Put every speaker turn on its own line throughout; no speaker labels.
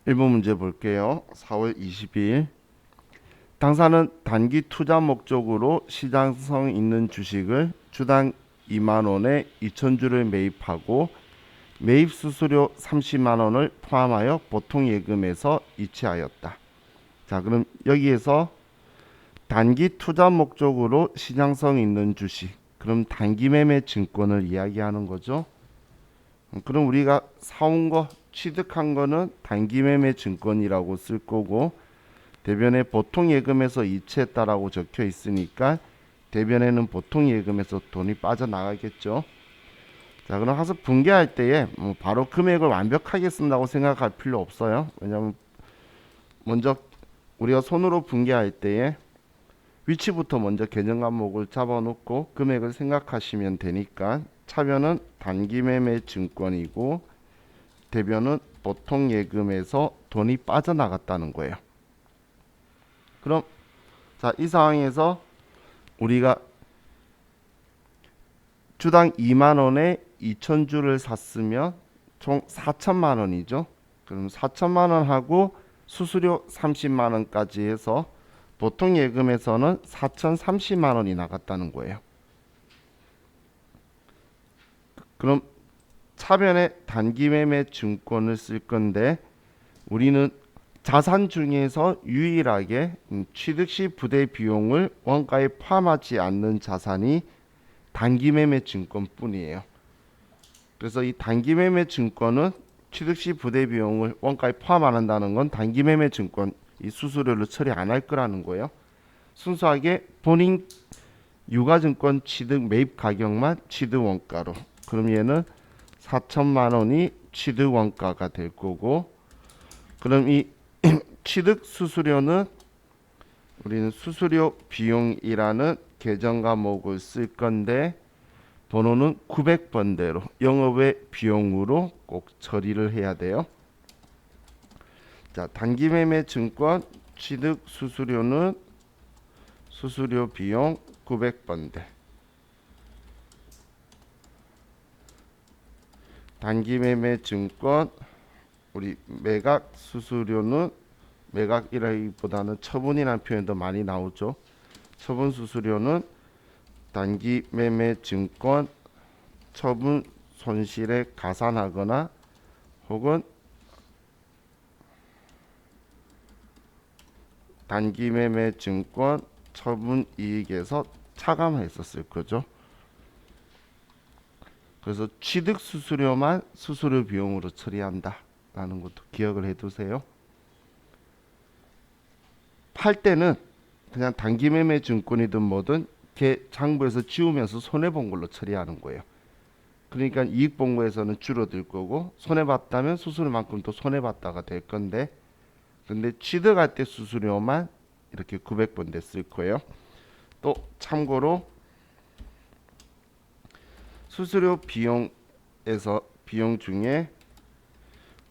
1번 문제 볼게요. 4월 22일. 당사는 단기 투자 목적으로 시장성 있는 주식을 주당 2만 원에 2,000주를 매입하고 매입 수수료 30만 원을 포함하여 보통 예금에서 이체하였다. 자, 그럼 여기에서 단기 투자 목적으로 시장성 있는 주식, 그럼 단기 매매 증권을 이야기하는 거죠. 그럼 우리가 사온 거, 취득한 거는 단기 매매 증권이라고 쓸 거고, 대변에 보통 예금에서 이체했다라고 적혀 있으니까 대변에는 보통 예금에서 돈이 빠져나가겠죠. 자, 그럼 항상 분개할 때에 바로 금액을 완벽하게 쓴다고 생각할 필요 없어요. 왜냐하면 먼저 우리가 손으로 분개할 때에 위치부터 먼저 계정 과목을 잡아놓고 금액을 생각하시면 되니까 차변은 단기 매매 증권이고 대변은 보통 예금에서 돈이 빠져나갔다는 거예요. 그럼 자, 이 상황에서 우리가 주당 2만 원에 2,000주를 샀으면 총 4천만 원이죠. 그럼 4천만 원하고 수수료 30만 원까지 해서 보통 예금에서는 4,030만 원이 나갔다는 거예요. 그럼 차변에 단기 매매 증권을 쓸 건데 우리는 자산 중에서 유일하게 취득 시 부대 비용을 원가에 포함하지 않는 자산이 단기 매매 증권뿐이에요. 그래서 이 단기 매매 증권은 취득 시 부대 비용을 원가에 포함 안 한다는 건 단기 매매 증권 이 수수료를 처리 안 할 거라는 거예요. 순수하게 본인 유가증권 취득 매입 가격만 취득 원가로. 그럼 얘는 4천만 원이 취득 원가가 될 거고, 그럼 이 취득 수수료는 우리는 수수료 비용이라는 계정 과목을 쓸 건데 번호는 900번대로 영업외 비용으로 꼭 처리를 해야 돼요. 자, 단기 매매 증권 취득 수수료는 수수료 비용 900번대. 단기 매매 증권 우리 매각 수수료는 매각이라기보다는 처분이라는 표현도 많이 나오죠. 처분 수수료는 단기 매매 증권 처분 손실에 가산하거나 혹은 단기 매매 증권 처분 이익에서 차감했었을 거죠. 그래서 취득 수수료만 수수료 비용으로 처리한다 라는 것도 기억을 해두세요. 팔 때는 그냥 단기 매매 증권이든 뭐든 장부에서 지우면서 손해본 걸로 처리하는 거예요. 그러니까 이익본고에서는 줄어들 거고 손해봤다면 수수료만큼 또 손해봤다가 될 건데, 근데 취득할 때 수수료만 이렇게 900번대 쓸 거예요. 또 참고로 수수료 비용에서 비용 중에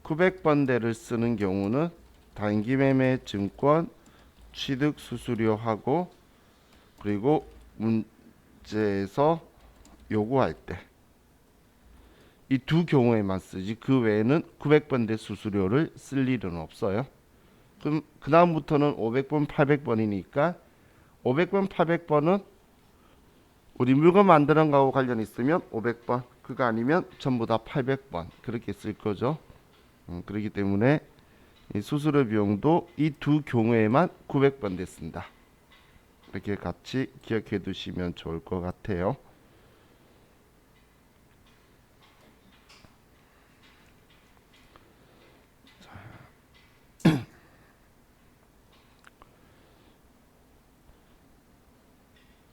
900번대를 쓰는 경우는 단기 매매 증권 취득 수수료하고 그리고 문제에서 요구할 때 이 두 경우에만 쓰지 그 외에는 900번대 수수료를 쓸 일은 없어요. 그럼 그 다음부터는 500번, 800번이니까 500번, 800번은 우리 물건 만드는 거하고 관련 있으면 500번, 그거 아니면 전부 다 800번 그렇게 쓸 거죠. 그렇기 때문에 이 수수료 비용도 이 두 경우에만 900번대 쓴다. 이렇게 같이 기억해 두시면 좋을 것 같아요.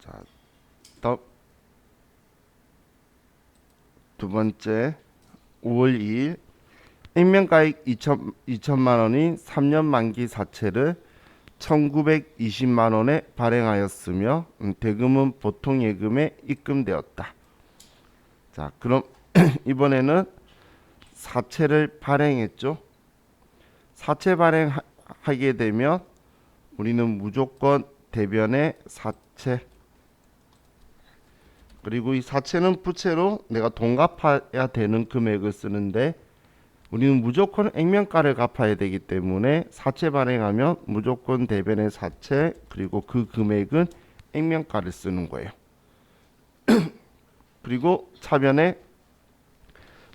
자, 다음 두 번째 5월 2일 액면가액 2천만 원인 3년 만기 사채를 1920만 원에 발행하였으며 대금은 보통 예금에 입금되었다. 자, 그럼 이번에는 사채를 발행했죠. 사채 발행하게 되면 우리는 무조건 대변에 사채, 그리고 이 사채는 부채로 내가 돈 갚아야 되는 금액을 쓰는데 우리는 무조건 액면가를 갚아야 되기 때문에 사채 발행하면 무조건 대변의 사채 그리고 그 금액은 액면가를 쓰는 거예요. 그리고 차변에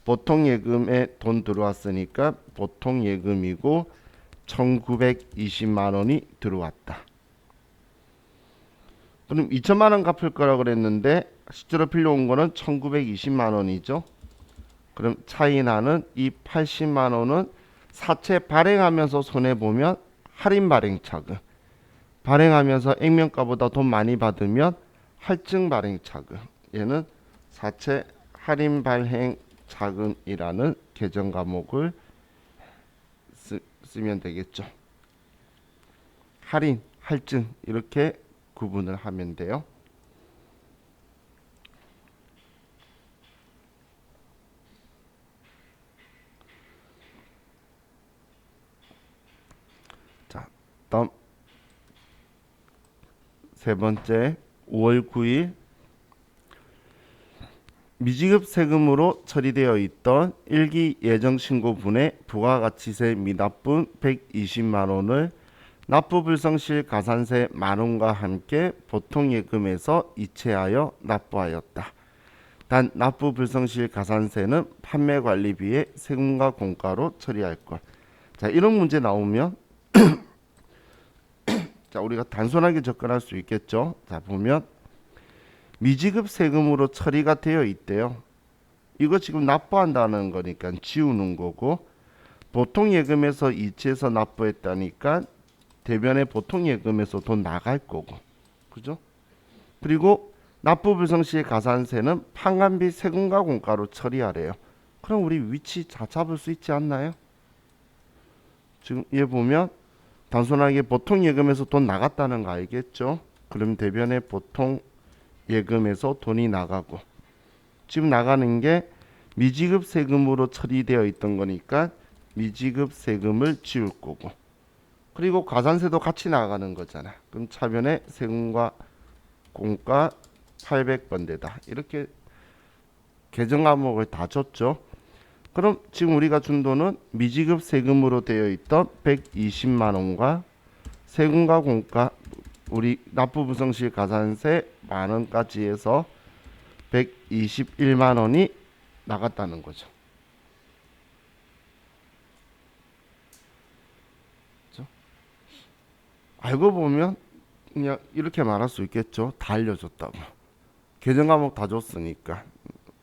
보통 예금에 돈 들어왔으니까 보통 예금이고 1920만 원이 들어왔다. 그럼 2천만 원 갚을 거라 그랬는데 실제로 빌려온 거는 1920만 원이죠. 그럼 차이 나는 이 80만 원은 사채 발행하면서 손해 보면 할인 발행 차금, 발행하면서 액면가보다 돈 많이 받으면 할증 발행 차금, 얘는 사채 할인 발행 자금이라는 계정 과목을 쓰면 되겠죠. 할인, 할증 이렇게 구분을 하면 돼요. 자, 다음 세 번째 5월 9일 미지급 세금으로 처리되어 있던 1기 예정신고분의 부가가치세 미납분 120만 원을 납부불성실 가산세 만원과 함께 보통예금에서 이체하여 납부하였다. 단 납부불성실 가산세는 판매관리비의 세금과 공가로 처리할 것. 자, 이런 문제 나오면 자, 우리가 단순하게 접근할 수 있겠죠. 자, 보면 미지급 세금으로 처리가 되어 있대요. 이거 지금 납부한다는 거니까 지우는 거고, 보통 예금에서 이체해서 납부했다니까 대변에 보통 예금에서 돈 나갈 거고, 그죠? 그리고 납부불성시 가산세는 판관비 세금과 공가로 처리하래요. 그럼 우리 위치 다 잡을 수 있지 않나요? 지금 얘 보면 단순하게 보통 예금에서 돈 나갔다는 거 알겠죠? 그럼 대변에 보통 예금에서 돈이 나가고, 지금 나가는 게 미지급 세금으로 처리되어 있던 거니까 미지급 세금을 지울 거고, 그리고 가산세도 같이 나가는 거잖아. 그럼 차변에 세금과 공가 800번대다. 이렇게 계정 과목을 다 줬죠. 그럼 지금 우리가 준 돈은 미지급 세금으로 되어 있던 120만 원과 세금과 공가 우리 납부불성실 가산세 만원까지 해서 121만 원이 나갔다는 거죠. 그렇죠? 알고 보면 그냥 이렇게 말할 수 있겠죠. 다 알려줬다고. 계정 과목 다 줬으니까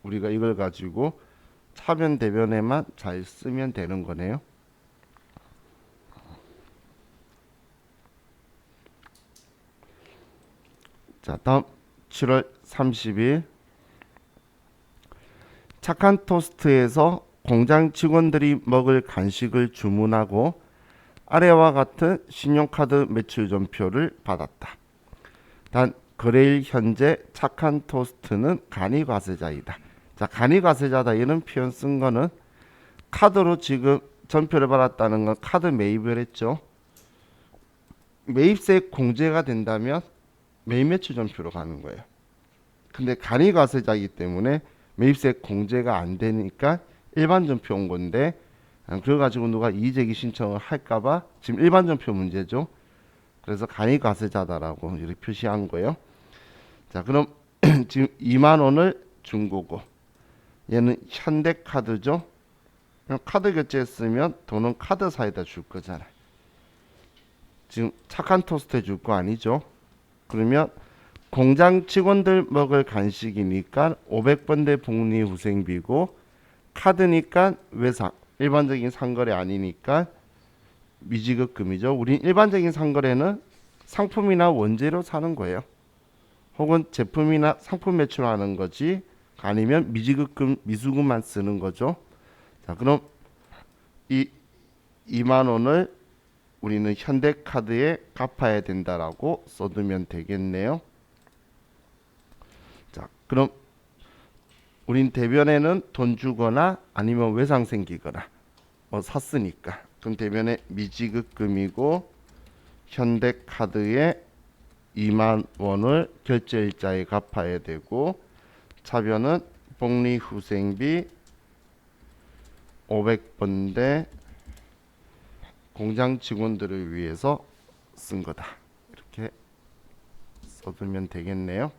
우리가 이걸 가지고 차변 대변에만 잘 쓰면 되는 거네요. 자, 다음 7월 30일 착한 토스트에서 공장 직원들이 먹을 간식을 주문하고 아래와 같은 신용카드 매출점표를 받았다. 단 거래일 현재 착한 토스트는 간이과세자이다. 자, 간이과세자다 이런 표현 쓴 거는 카드로 지금 전표를 받았다는 건 카드 매입을 했죠. 매입세 공제가 된다면 매입 매출 전표로 가는 거예요. 근데 간이과세자이기 때문에 매입세 공제가 안 되니까 일반 전표 온 건데, 그래가지고 누가 이의제기 신청을 할까봐 지금 일반 전표 문제죠. 그래서 간이과세자다라고 이렇게 표시한 거예요. 자, 그럼 지금 2만 원을 준 거고, 얘는 현대카드죠. 그럼 카드 결제했으면 돈은 카드사에다 줄 거잖아. 지금 착한 토스트에 줄 거 아니죠. 그러면 공장 직원들 먹을 간식이니까 500번대 복리후생비고, 카드니까 외상, 일반적인 상거래 아니니까 미지급금이죠. 우린 일반적인 상거래는 상품이나 원재료 사는 거예요. 혹은 제품이나 상품 매출하는 거지, 아니면 미지급금, 미수금만 쓰는 거죠. 자, 그럼 이 2만 원을 우리는 현대카드에 갚아야 된다라고 써두면 되겠네요. 자, 그럼 우린 대변에는 돈 주거나 아니면 외상 생기거나 샀으니까, 그럼 대변에 미지급금이고 현대카드에 2만 원을 결제일자에 갚아야 되고, 차변은 복리후생비 500번대 공장 직원들을 위해서 쓴 거다. 이렇게 써두면 되겠네요.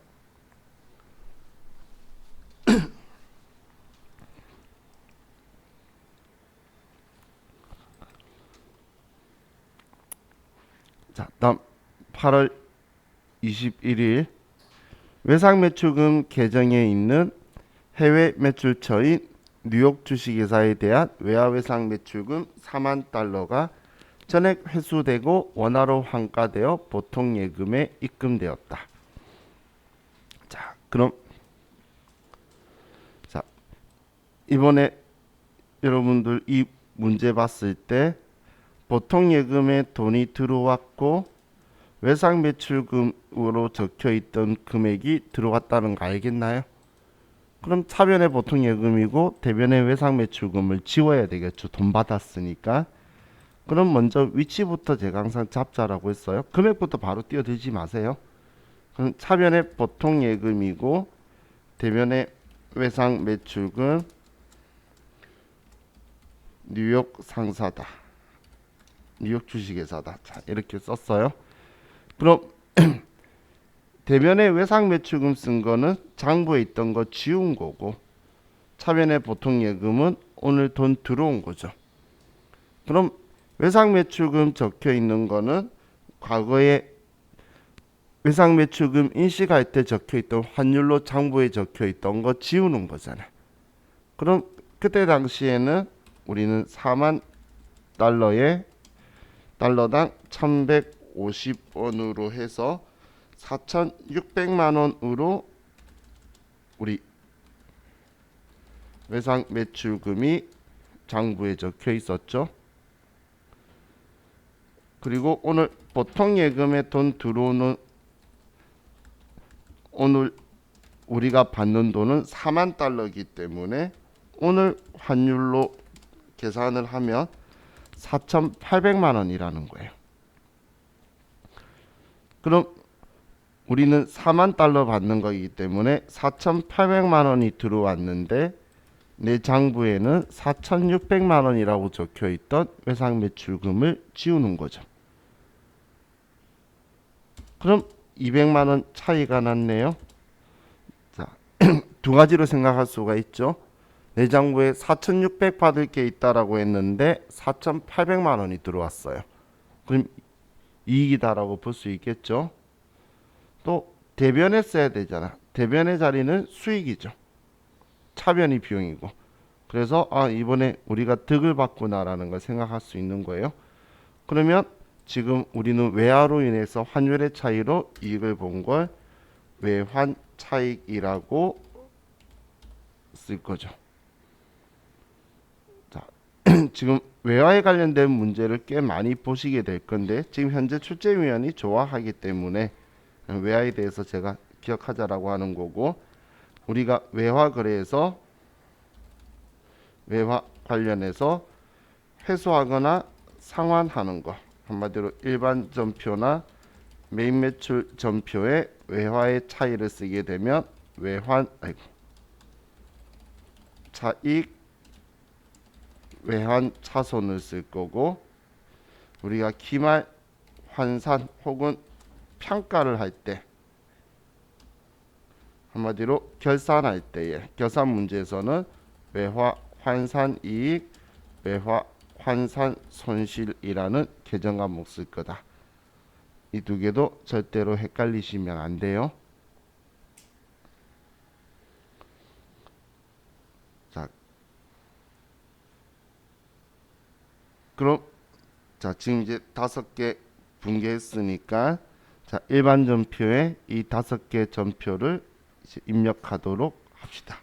자, 다음 8월 21일 외상 매출금 계정에 있는 해외 매출처인 뉴욕 주식회사에 대한 외화 외상 매출금 4만 달러가 전액 회수되고 원화로 환가되어 보통 예금에 입금되었다. 자, 그럼 자, 이번에 여러분들 이 문제 봤을 때 보통 예금에 돈이 들어왔고 외상 매출금으로 적혀 있던 금액이 들어왔다는 거 알겠나요? 그럼 차변의 보통 예금이고 대변의 외상 매출금을 지워야 되겠죠. 돈 받았으니까. 그럼 먼저 위치부터 제가 항상 잡자라고 했어요. 금액부터 바로 뛰어들지 마세요. 그럼 차변의 보통 예금이고 대변의 외상 매출금 뉴욕 상사다. 뉴욕 주식회사다. 자, 이렇게 썼어요. 그럼 대변의 외상 매출금 쓴 거는 장부에 있던 거 지운 거고 차변의 보통 예금은 오늘 돈 들어온 거죠. 그럼 외상 매출금 적혀 있는 거는 과거에 외상 매출금 인식할 때 적혀 있던 환율로 장부에 적혀 있던 거 지우는 거잖아. 그럼 그때 당시에는 우리는 4만 달러에 달러당 1150원으로 해서 4,600만 원으로 우리 외상 매출금이 장부에 적혀 있었죠. 그리고 오늘 보통 예금에 돈 들어오는 오늘 우리가 받는 돈은 4만 달러이기 때문에 오늘 환율로 계산을 하면 4,800만 원이라는 거예요. 그럼 우리는 4만 달러 받는 거기 때문에 4,800만 원이 들어왔는데 내 장부에는 4,600만 원이라고 적혀 있던 외상 매출금을 지우는 거죠. 그럼 200만 원 차이가 났네요. 자, 두 가지로 생각할 수가 있죠. 내 장부에 4,600 받을 게 있다라고 했는데 4,800만 원이 들어왔어요. 그럼 이익이다라고 볼 수 있겠죠. 또 대변에 써야 되잖아. 대변의 자리는 수익이죠. 차변이 비용이고. 그래서 이번에 우리가 득을 봤구나라는 걸 생각할 수 있는 거예요. 그러면 지금 우리는 외화로 인해서 환율의 차이로 이익을 본 걸 외환 차익이라고 쓸 거죠. 자, 지금 외화에 관련된 문제를 꽤 많이 보시게 될 건데 지금 현재 출제위원이 좋아하기 때문에 외화에 대해서 제가 기억하자라고 하는 거고 우리가 외화 거래에서 외화 관련해서 회수하거나 상환하는 거 한마디로 일반 전표나 메인 매출 전표에 외화의 차이를 쓰게 되면 차익 외환 차손을 쓸 거고 우리가 기말 환산 혹은 평가를 할 때 한마디로 결산할 때의 결산 문제에서는 외화 환산 이익, 외화 환산 손실이라는 계정 과목 쓸 거다. 이 두 개도 절대로 헷갈리시면 안 돼요. 자, 그럼 지금 이제 5개 분개했으니까 일반 전표에 이 5개 전표를 이제 입력하도록 합시다.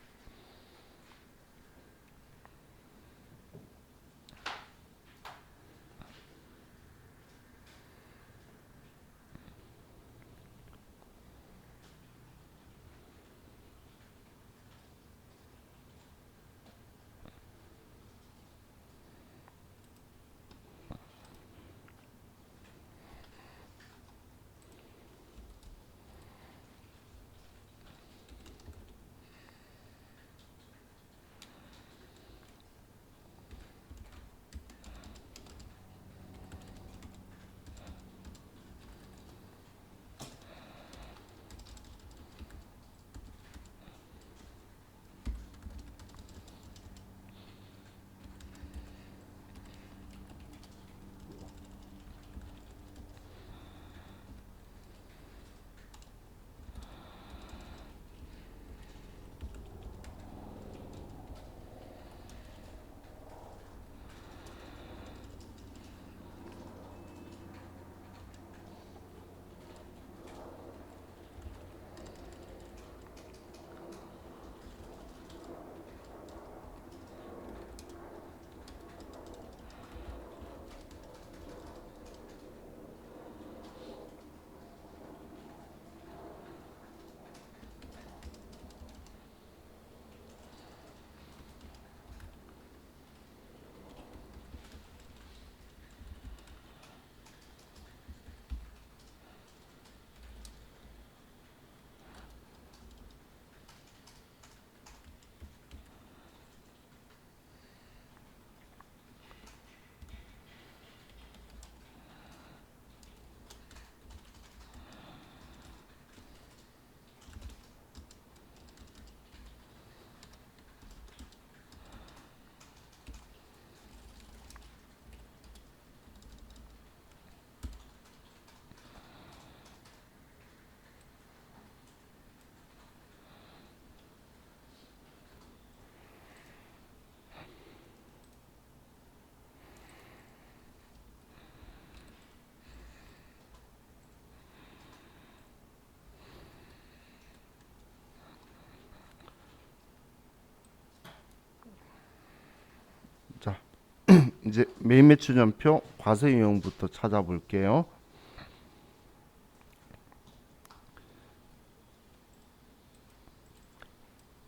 이제 매입 매출 전표 과세 유형부터 찾아볼게요.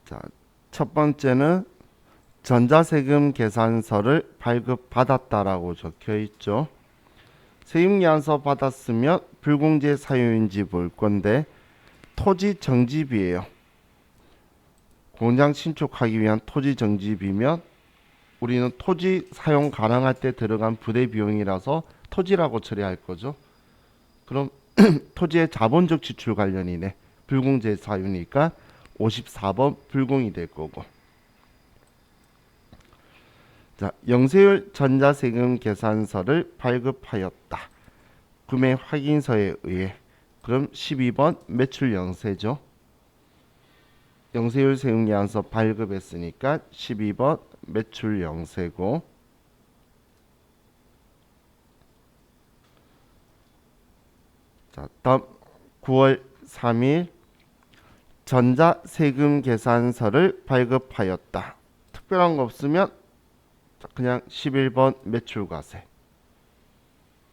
자, 첫 번째는 전자세금 계산서를 발급받았다라고 적혀 있죠. 세입계약서 받았으면 불공제 사유인지 볼 건데 토지 정집이에요. 공장 신축하기 위한 토지 정집이면 우리는 토지 사용 가능할 때 들어간 부대 비용이라서 토지라고 처리할 거죠. 그럼 토지의 자본적 지출 관련이네. 불공제 사유니까 54번 불공이 될 거고. 자, 영세율 전자세금 계산서를 발급하였다. 구매 확인서에 의해. 그럼 12번 매출 영세죠. 영세율 세금계산서 발급했으니까 12번 매출 영세고. 자, 다음 9월 3일 전자세금 계산서를 발급하였다. 특별한 거 없으면 그냥 11번 매출과세.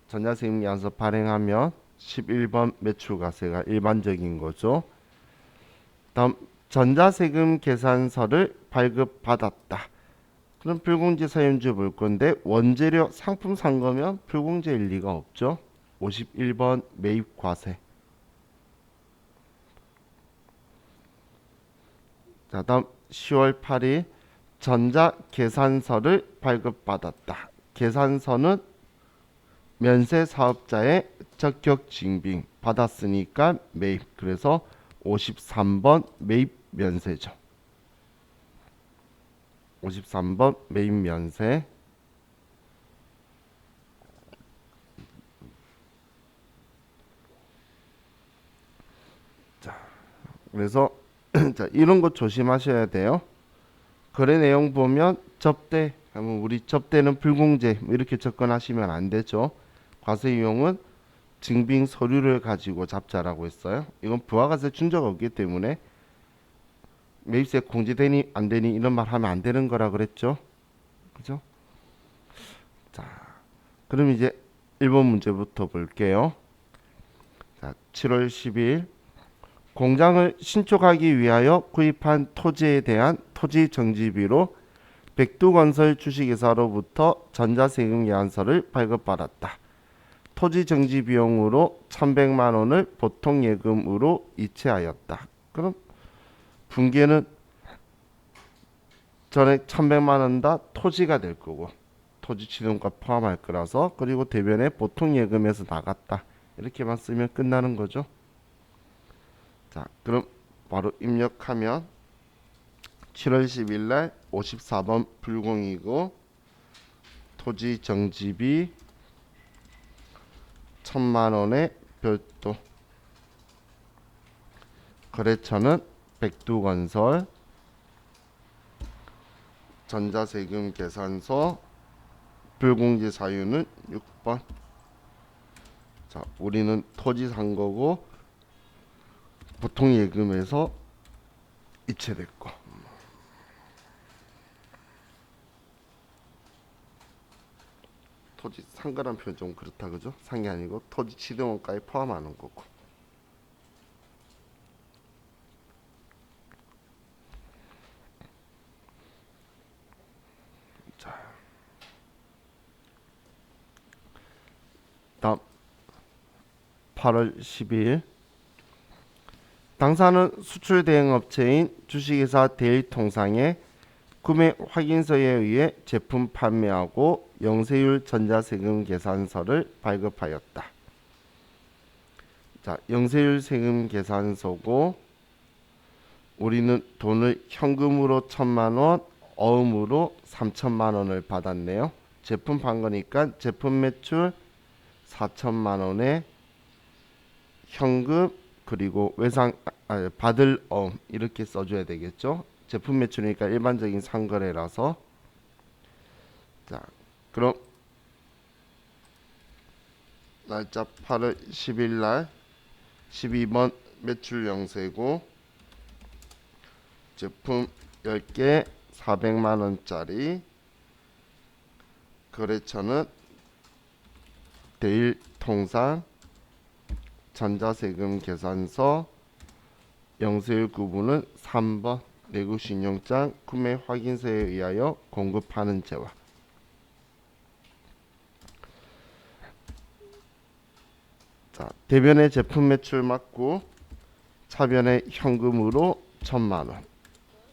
전자세금 계산서 발행하면 11번 매출과세가 일반적인 거죠. 다음 전자세금 계산서를 발급받았다. 그럼 불공제 사유인지 볼 건데 원재료 상품 산 거면 불공제일 리가 없죠. 51번 매입과세. 자, 다음 10월 8일 전자계산서를 발급받았다. 계산서는 면세사업자의 적격증빙 받았으니까 매입. 그래서 53번 매입 면세죠. 53번 매입 면세. 자, 그래서 자, 이런 거 조심하셔야 돼요. 거래 내용 보면 접대, 우리 접대는 불공제 이렇게 접근하시면 안 되죠. 과세 유형은 증빙 서류를 가지고 잡자라고 했어요. 이건 부가가세 준 적 없기 때문에 매입세 공제되니 안 되니 이런 말 하면 안 되는 거라 그랬죠. 그죠? 자, 그럼 이제 1번 문제부터 볼게요. 자, 7월 10일 공장을 신축하기 위하여 구입한 토지에 대한 토지 정지비로 백두건설 주식회사로부터 전자세금 계산서를 발급받았다. 토지 정지 비용으로 1,100만 원을 보통 예금으로 이체하였다. 그럼 분기에는 전액 1,100만 원 다 토지가 될 거고 토지 취득가 포함할 거라서, 그리고 대변에 보통 예금에서 나갔다. 이렇게만 쓰면 끝나는 거죠. 자, 그럼 바로 입력하면 7월 10일 날 54번 불공이고 토지 정지비 1,000만 원의 별도. 거래처는 백두건설. 전자세금 계산서 불공제 사유는 6번. 자, 우리는 토지 산 거고 보통 예금에서 이체됐고. 토지 산 거란 표현 좀 그렇다, 그죠? 산 게 아니고 토지 취득원가에 포함하는 거고. 자, 다음 8월 12일 당사는 수출 대행 업체인 주식회사 대일통상에 구매 확인서에 의해 제품 판매하고 영세율 전자세금 계산서를 발급하였다. 자, 영세율 세금 계산서고 우리는 돈을 현금으로 1,000만 원, 어음으로 3,000만 원을 받았네요. 제품 판 거니까 제품 매출 4,000만 원에 현금 그리고 외상 받을 어음 이렇게 써줘야 되겠죠. 제품 매출이니까 일반적인 상거래라서. 자, 그럼 날짜 8월 10일 날 12번 매출 영세고 제품 10개 400만 원짜리 거래처는 대일통상 전자세금 계산서 영수일 구분은 3번 내구신용장 구매 확인서에 의하여 공급하는 재화. 자, 대변의 제품 매출 맞고 차변의 현금으로 1,000만원.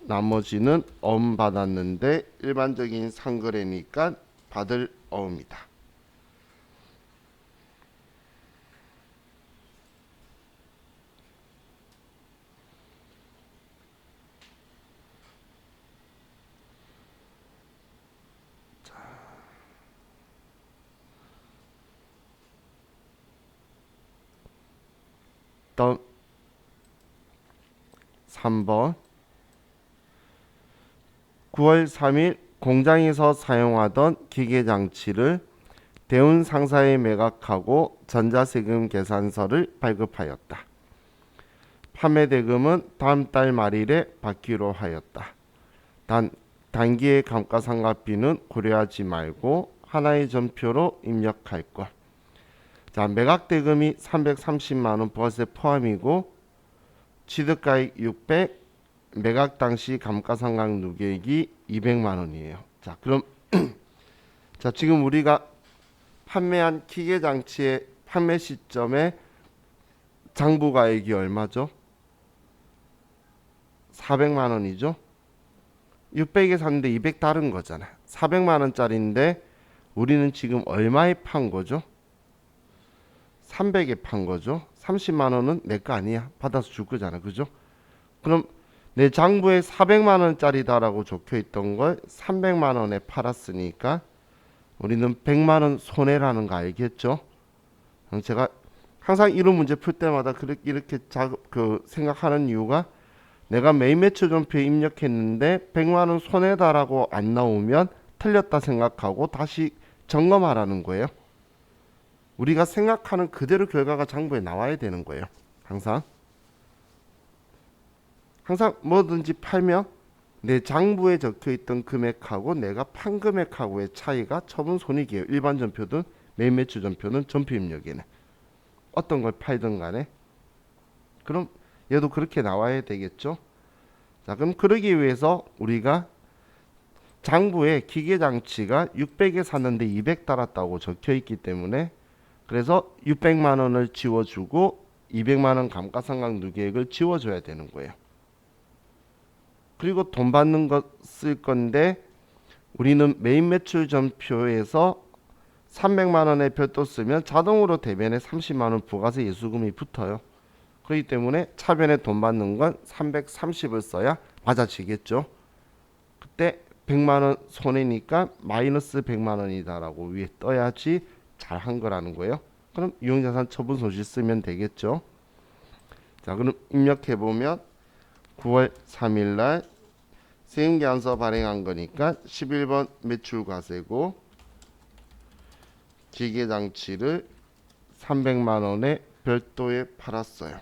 나머지는 어음 받았는데 일반적인 상거래니까 받을 어음이다. 다음 3번 9월 3일 공장에서 사용하던 기계장치를 대운 상사에 매각하고 전자세금 계산서를 발급하였다. 판매 대금은 다음 달 말일에 받기로 하였다. 단 단기의 감가상각비는 고려하지 말고 하나의 전표로 입력할 것. 자, 매각 대금이 330만 원 부가세 포함이고 취득가액 600, 매각 당시 감가상각 누계액이 200만 원이에요. 자, 그럼 자, 지금 우리가 판매한 기계장치의 판매 시점에 장부가액이 얼마죠? 400만 원이죠. 600에 샀는데 200 다른 거잖아. 400만 원짜리인데 우리는 지금 얼마에 판 거죠? 300에 판 거죠. 30만 원은 내 거 아니야. 받아서 줄 거잖아. 그죠? 그럼 내 장부에 400만 원짜리다라고 적혀 있던 걸 300만 원에 팔았으니까 우리는 100만 원 손해라는 거 알겠죠? 제가 항상 이런 문제 풀 때마다 이렇게 생각하는 이유가 내가 매입 매출 전표에 입력했는데 100만 원 손해다라고 안 나오면 틀렸다 생각하고 다시 점검하라는 거예요. 우리가 생각하는 그대로 결과가 장부에 나와야 되는 거예요. 항상 뭐든지 팔면 내 장부에 적혀있던 금액하고 내가 판 금액하고의 차이가 처분 손익이에요. 일반 전표든 매입 매출 전표는 전표 입력에는 어떤 걸 팔든 간에. 그럼 얘도 그렇게 나와야 되겠죠. 자, 그럼 그러기 위해서 우리가 장부에 기계장치가 600에 샀는데 200 달았다고 적혀있기 때문에 그래서 600만 원을 지워주고 200만 원 감가상각 누계액을 지워줘야 되는 거예요. 그리고 돈 받는 거 쓸 건데 우리는 매입 매출 전표에서 300만 원에 별도 쓰면 자동으로 대변에 30만 원 부가세 예수금이 붙어요. 그렇기 때문에 차변에 돈 받는 건 330을 써야 맞아지겠죠. 그때 100만 원 손해니까 마이너스 100만 원이다라고 위에 떠야지 잘한 거라는 거예요. 그럼 유형자산 처분 손실 쓰면 되겠죠. 자, 그럼 입력해 보면 9월 3일 날 세금계산서 발행한 거니까 11번 매출과세고 기계장치를 300만 원에 별도에 팔았어요.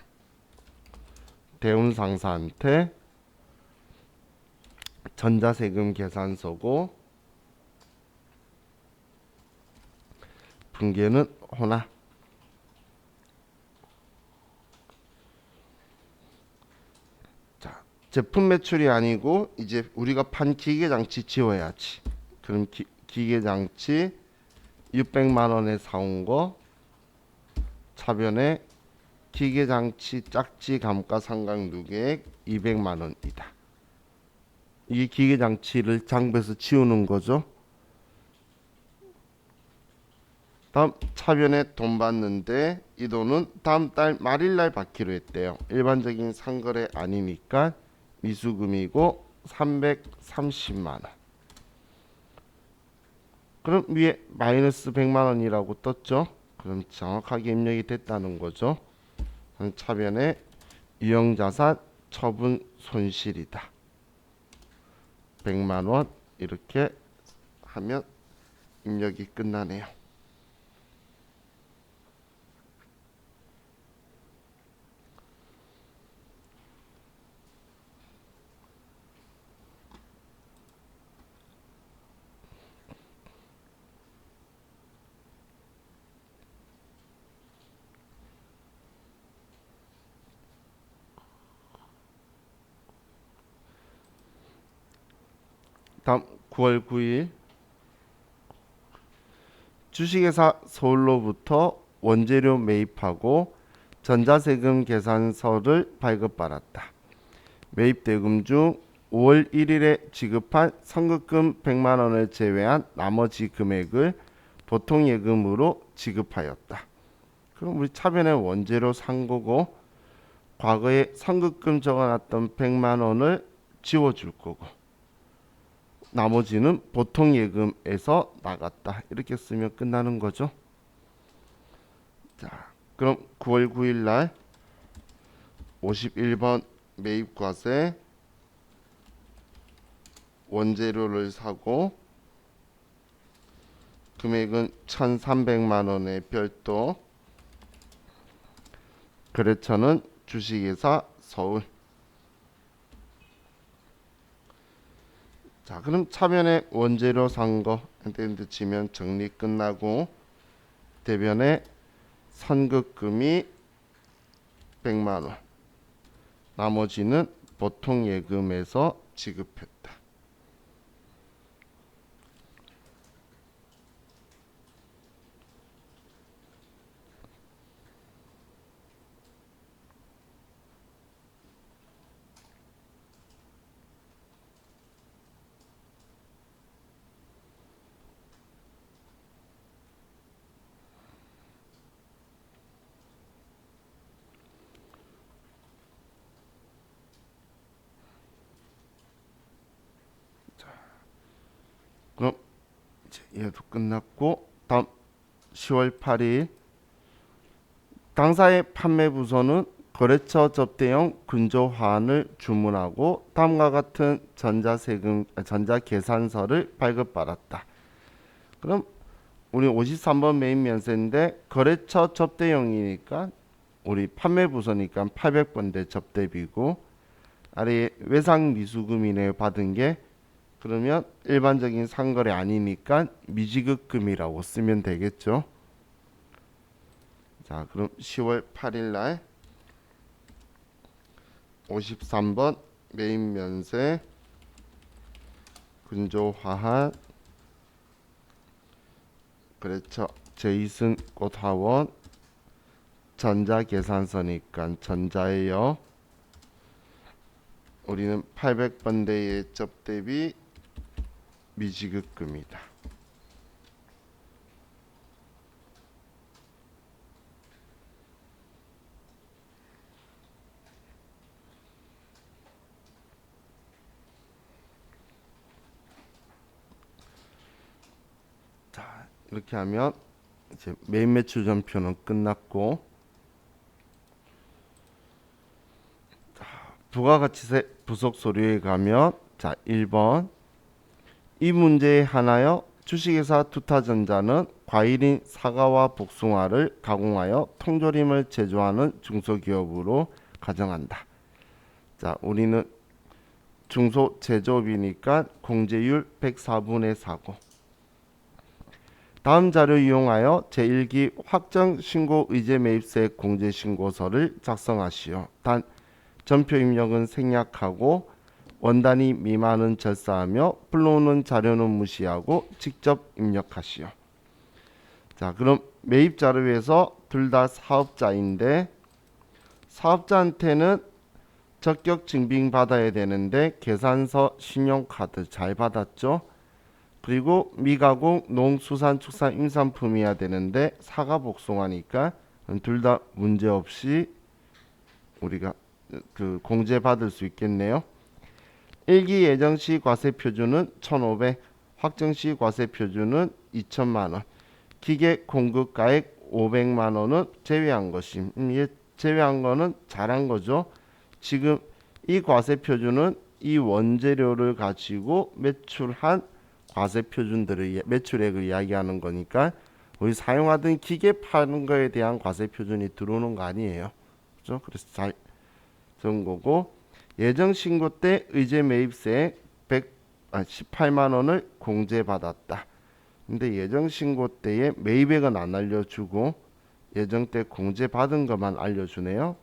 대운상사한테 전자세금 계산서고 분계는 호나. 자, 제품 매출이 아니고 이제 우리가 판 기계장치 지워야지. 그럼 기계장치 600만 원에 사온 거 차변에 기계장치 짝지 감가상각 누계액 200만 원이다. 이게 기계장치를 장부에서 지우는 거죠. 다음 차변에 돈 받는데 이 돈은 다음 달 말일날 받기로 했대요. 일반적인 상거래 아니니까 미수금이고 330만 원. 그럼 위에 마이너스 100만 원이라고 떴죠. 그럼 정확하게 입력이 됐다는 거죠. 차변에 유형자산 처분 손실이다. 100만 원 이렇게 하면 입력이 끝나네요. 다음 9월 9일 주식회사 서울로부터 원재료 매입하고 전자세금 계산서를 발급받았다. 매입대금 중 5월 1일에 지급한 선급금 100만 원을 제외한 나머지 금액을 보통예금으로 지급하였다. 그럼 우리 차변에 원재료 산 거고 과거에 선급금 적어놨던 100만 원을 지워줄 거고 나머지는 보통예금에서 나갔다. 이렇게 쓰면 끝나는 거죠. 자, 그럼 9월 9일 날 51번 매입과세 원재료를 사고 금액은 1,300만 원의 별도 거래처는 주식회사 서울. 자, 그럼 차변에 원재료 산 거 엔드 치면 정리 끝나고 대변에 선급금이 100만 원. 나머지는 보통 예금에서 지급했다. 그럼 이제 얘도 끝났고 다음 10월 8일 당사의 판매 부서는 거래처 접대용 근조 화환을 주문하고 다음과 같은 전자계산서를 발급받았다. 그럼 우리 53번 매입 면세인데 거래처 접대용이니까 우리 판매 부서니까 800번대 접대비고 아래 외상 미수금이네 받은 게 그러면 일반적인 상거래 아니니까 미지급금이라고 쓰면 되겠죠. 자, 그럼 10월 8일 날 53번 매입 면세 근조화한 그렇죠. 제이슨 꽃화원 전자계산서니까 전자예요. 우리는 800번대의 접대비 미지급금이다. 자, 이렇게 하면 이제 매입 매출 전표는 끝났고 부가가치세 부속 서류에 가면 자 1번 이 문제에 한하여 주식회사 투타전자는 과일인 사과와 복숭아를 가공하여 통조림을 제조하는 중소기업으로 가정한다. 자, 우리는 중소제조업이니까 공제율 104분의 4고 다음 자료 이용하여 제1기 확정신고 의제매입세 공제신고서를 작성하시오. 단 전표 입력은 생략하고 원단위 미만은 절사하며 불러오는 자료는 무시하고 직접 입력하시오. 자, 그럼 매입 자료에서 둘 다 사업자인데 사업자한테는 적격 증빙 받아야 되는데 계산서 신용카드 잘 받았죠. 그리고 미가공 농수산축산 임산품이어야 되는데 사과 복숭아니까 둘 다 문제없이 우리가 그 공제 받을 수 있겠네요. 1기 예정시 과세표준은 1,500, 확정시 과세표준은 2천만원, 기계 공급가액 500만원은 제외한 것임. 얘 제외한 거는 잘한 거죠. 지금 이 과세표준은 이 원재료를 가지고 매출한 과세표준들의 매출액을 이야기하는 거니까 우리 사용하던 기계 파는 거에 대한 과세표준이 들어오는 거 아니에요. 그죠? 그래서 잘 적은 거고 예정 신고 때 의제 매입세 18만 원을 공제받았다. 근데 예정 신고 때에 매입액은 안 알려주고 예정 때 공제받은 것만 알려주네요.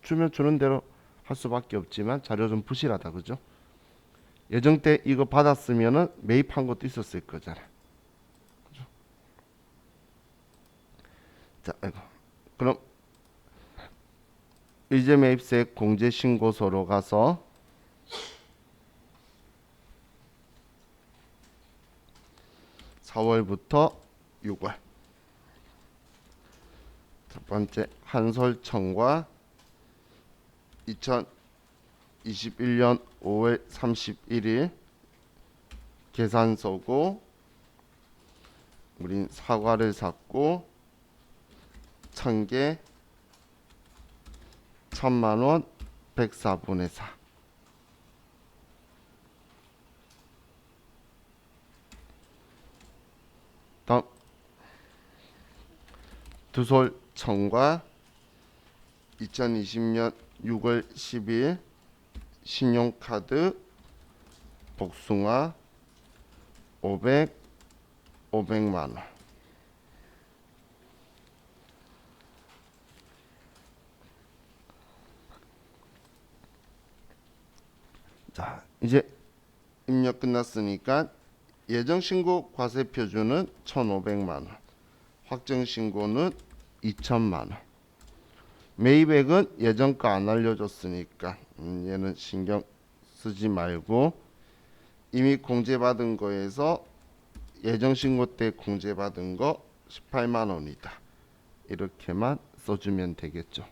주면 주는 대로 할 수밖에 없지만 자료 좀 부실하다, 그죠? 예정 때 이거 받았으면은 매입한 것도 있었을 거잖아. 그죠? 자, 이거. 그럼 의제 매입세 공제 신고서로 가서 4월부터 6월 첫 번째 한솔청과 2021년 5월 31일 계산서고 우린 사과를 샀고 1000개 1000만원 104분의 4 다음 두솔청과 2020년 6월 10일 신용카드 복숭아 500만원 자 이제 입력 끝났으니까 예정신고 과세표준은 1,500만원 확정신고는 2,000만원 매입액은 예정가 안 알려줬으니까 얘는 신경 쓰지 말고 이미 공제받은 거에서 예정신고 때 공제받은 거 18만원이다 이렇게만 써주면 되겠죠.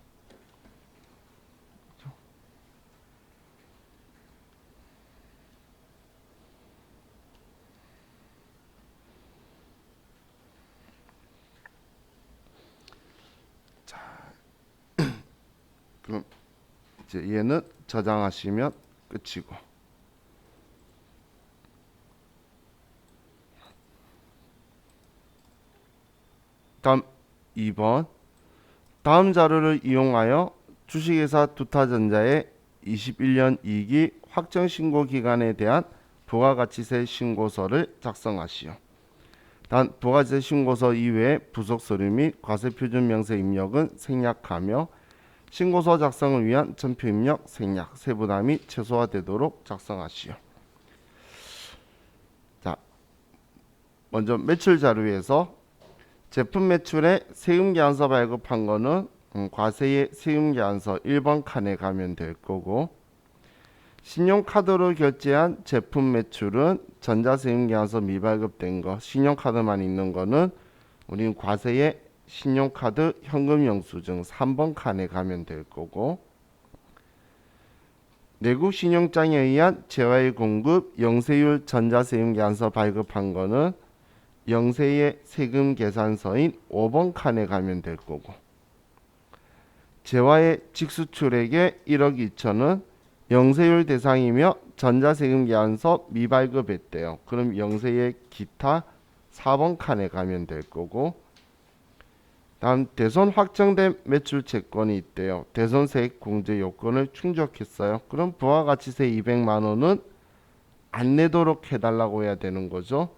그럼 이제 얘는 저장하시면 끝이고 다음 2번 다음 자료를 이용하여 주식회사 두타전자의 21년 2기 확정신고 기간에 대한 부가가치세 신고서를 작성하시오. 단 부가가치세 신고서 이외에 부속서류 및 과세표준 명세 입력은 생략하며 신고서 작성을 위한 전표 입력, 생략, 세부담이 최소화되도록 작성하시오. 자, 먼저 매출 자료에서 제품 매출에 세금계산서 발급한 거는 과세의 세금계산서 1번 칸에 가면 될 거고 신용카드로 결제한 제품 매출은 전자세금계산서 미발급된 거 신용카드만 있는 거는 우린 과세의 신용카드 현금영수증 3번 칸에 가면 될 거고 내국 신용장에 의한 재화의 공급 영세율 전자세금계산서 발급한 거는 영세의 세금 계산서인 5번 칸에 가면 될 거고 재화의 직수출액의 1억 2천은 영세율 대상이며 전자세금 계산서 미발급했대요. 그럼 영세의 기타 4번 칸에 가면 될 거고 다음 대손 확정된 매출 채권이 있대요. 대손세액 공제 요건을 충족했어요. 그럼 부가가치세 200만원은 안 내도록 해달라고 해야 되는 거죠.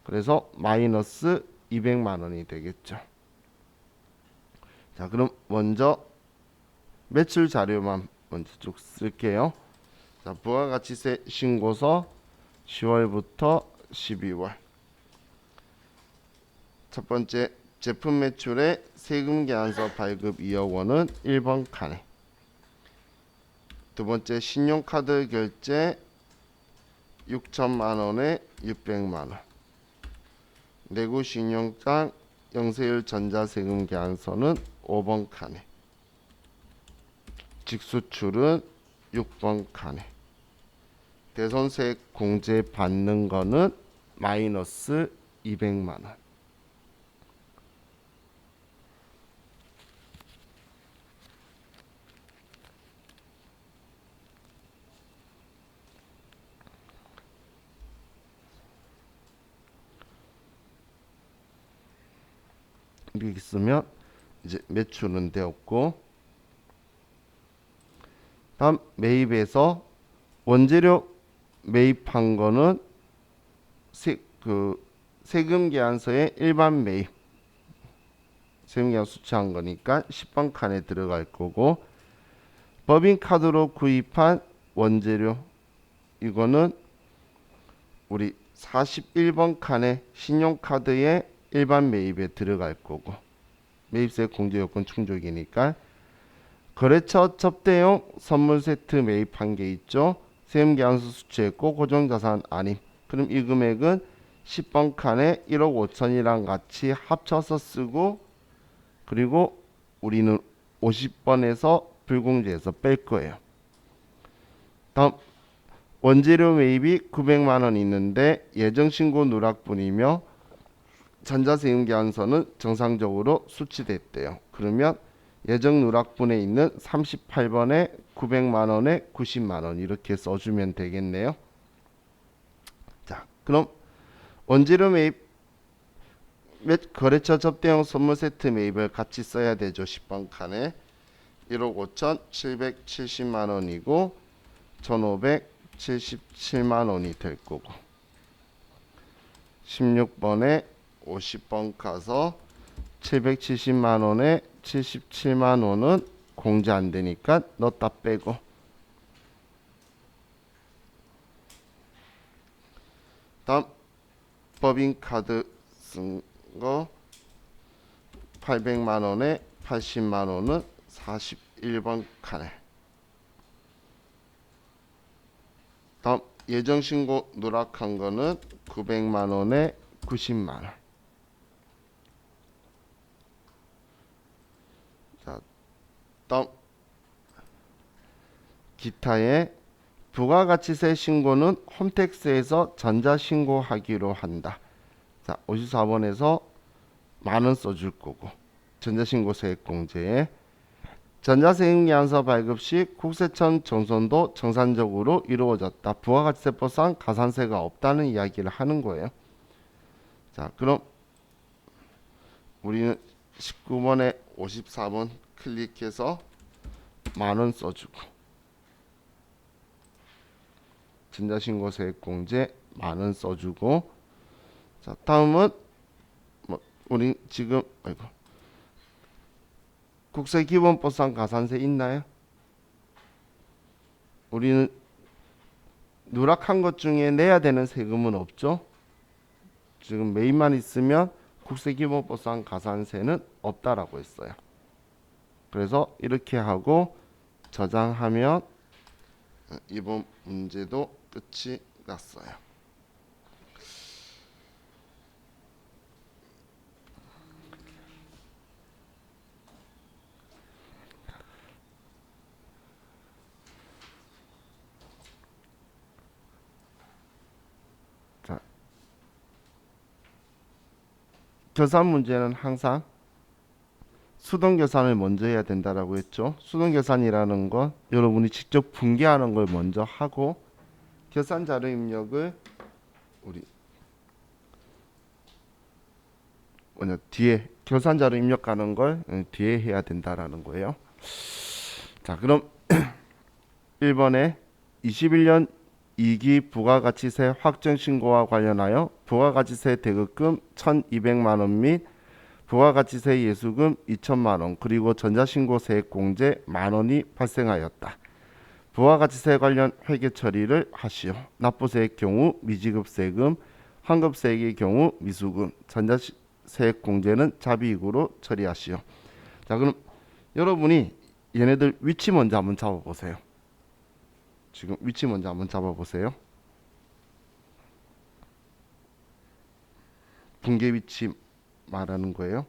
그래서 마이너스 200만원이 되겠죠. 자, 그럼 먼저 매출 자료만 먼저 쭉 쓸게요. 자, 부가가치세 신고서 10월부터 12월. 첫 번째 제품 매출의 세금 계산서 발급 2억 원은 1번 칸에. 두 번째 신용카드 결제 6천만 원에 600만 원. 내구 신용장 영세율 전자세금 계산서는 5번 칸에. 직수출은 6번 칸에. 대손세액 공제 받는 거는 마이너스 200만 원. 이렇게 있으면 이제 매출은 되었고 다음 매입에서 원재료 매입한 거는 세금 계산서의 일반 매입 세금 계산 수취한 거니까 10번 칸에 들어갈 거고 법인카드로 구입한 원재료 이거는 우리 41번 칸에 신용카드의 일반 매입에 들어갈 거고, 매입세 공제 요건 충족이니까. 거래처 접대용 선물 세트 매입한 게 있죠. 세금계산서 수취했고 고정자산 아님. 그럼 이 금액은 10번 칸에 1억 5천이랑 같이 합쳐서 쓰고, 그리고 우리는 50번에서 불공제에서 뺄 거예요. 다음 원재료 매입이 900만 원 있는데 예정신고 누락분이며 전자세금계산서는 정상적으로 수취됐대요. 그러면 예정 누락분에 있는 38번에 900만 원에 90만 원 이렇게 써주면 되겠네요. 자, 그럼 원재료 매입 거래처 접대용 선물 세트 매입을 같이 써야 되죠. 10번 칸에 1억 5천 770만 원이고 1577만 원이 될 거고, 16번에 50번 가서 770만 원에 77만 원은 공제 안 되니까 넣었다 빼고, 다음 법인카드 쓴 거 800만 원에 80만 원은 41번 칸에. 다음 예정신고 누락한 거는 900만 원에 90만 원. 자, 다음 기타의 부가가치세 신고는 홈택스에서 전자신고하기로 한다. 자, 54번에서 만원 써줄 거고, 전자신고 세액공제에 전자세금계산서 발급 시 국세청 정손도 정상적으로 이루어졌다. 부가가치세법상 가산세가 없다는 이야기를 하는 거예요. 자, 그럼 우리는 19번에 54번 클릭해서 만원 써주고, 전자신고 세액공제 만원 써주고. 자, 다음은 우리 지금 국세기본법상 가산세 있나요? 우리는 누락한 것 중에 내야 되는 세금은 없죠. 지금 매입만 있으면 국세기본법상 가산세는 없다라고 했어요. 그래서 이렇게 하고 저장하면 이번 문제도 끝이 났어요. 자, 계산 문제는 항상 수동 계산을 먼저 해야 된다라고 했죠. 수동 계산이라는 건 여러분이 직접 분기하는 걸 먼저 하고, 계산 자료 입력을 우리 뒤에 계산 자료 입력하는 걸 뒤에 해야 된다라는 거예요. 자, 그럼 1번에 21년 2기 부가가치세 확정신고와 관련하여 부가가치세 대급금 1,200만 원 및 부가가치세 예수금 2천만 원 그리고 전자신고 세액공제 만 원이 발생하였다. 부가가치세 관련 회계 처리를 하시오. 납부세의 경우 미지급세금, 환급세액의 경우 미수금, 전자세액공제는 자비익으로 처리하시오. 자, 그럼 여러분이 얘네들 위치 먼저 한번 잡아보세요. 지금 위치 먼저 한번 잡아보세요. 분계 위치 말하는 거예요.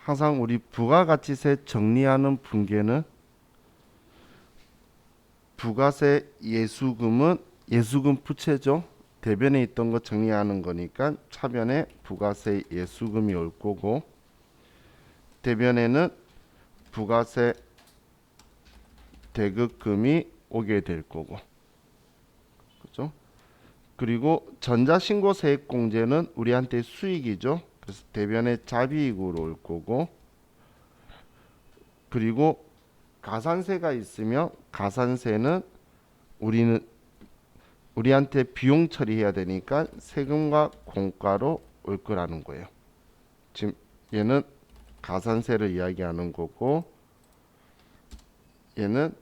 항상 우리 부가가치세 정리하는 분계는 부가세 예수금은 예수금 부채죠. 대변에 있던 거 정리하는 거니까 차변에 부가세 예수금이 올 거고, 대변에는 부가세 대급금이 오게 될 거고, 그죠? 그리고 전자신고세액공제는 우리한테 수익이죠. 그래서 대변에 자비익으로 올 거고, 그리고 가산세가 있으면 가산세는 우리한테 비용 처리해야 되니까 세금과 공과로 올 거라는 거예요. 지금 얘는 가산세를 이야기하는 거고, 얘는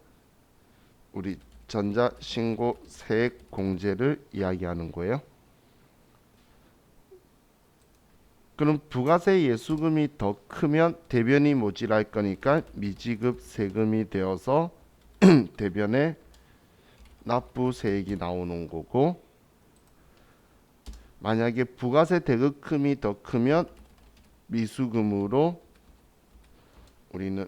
우리 전자신고세액공제를 이야기하는 거예요. 그럼 부가세 예수금이 더 크면 대변이 모자랄 거니까 미지급 세금이 되어서 대변에 납부세액이 나오는 거고, 만약에 부가세 대급금이 더 크면 미수금으로 우리는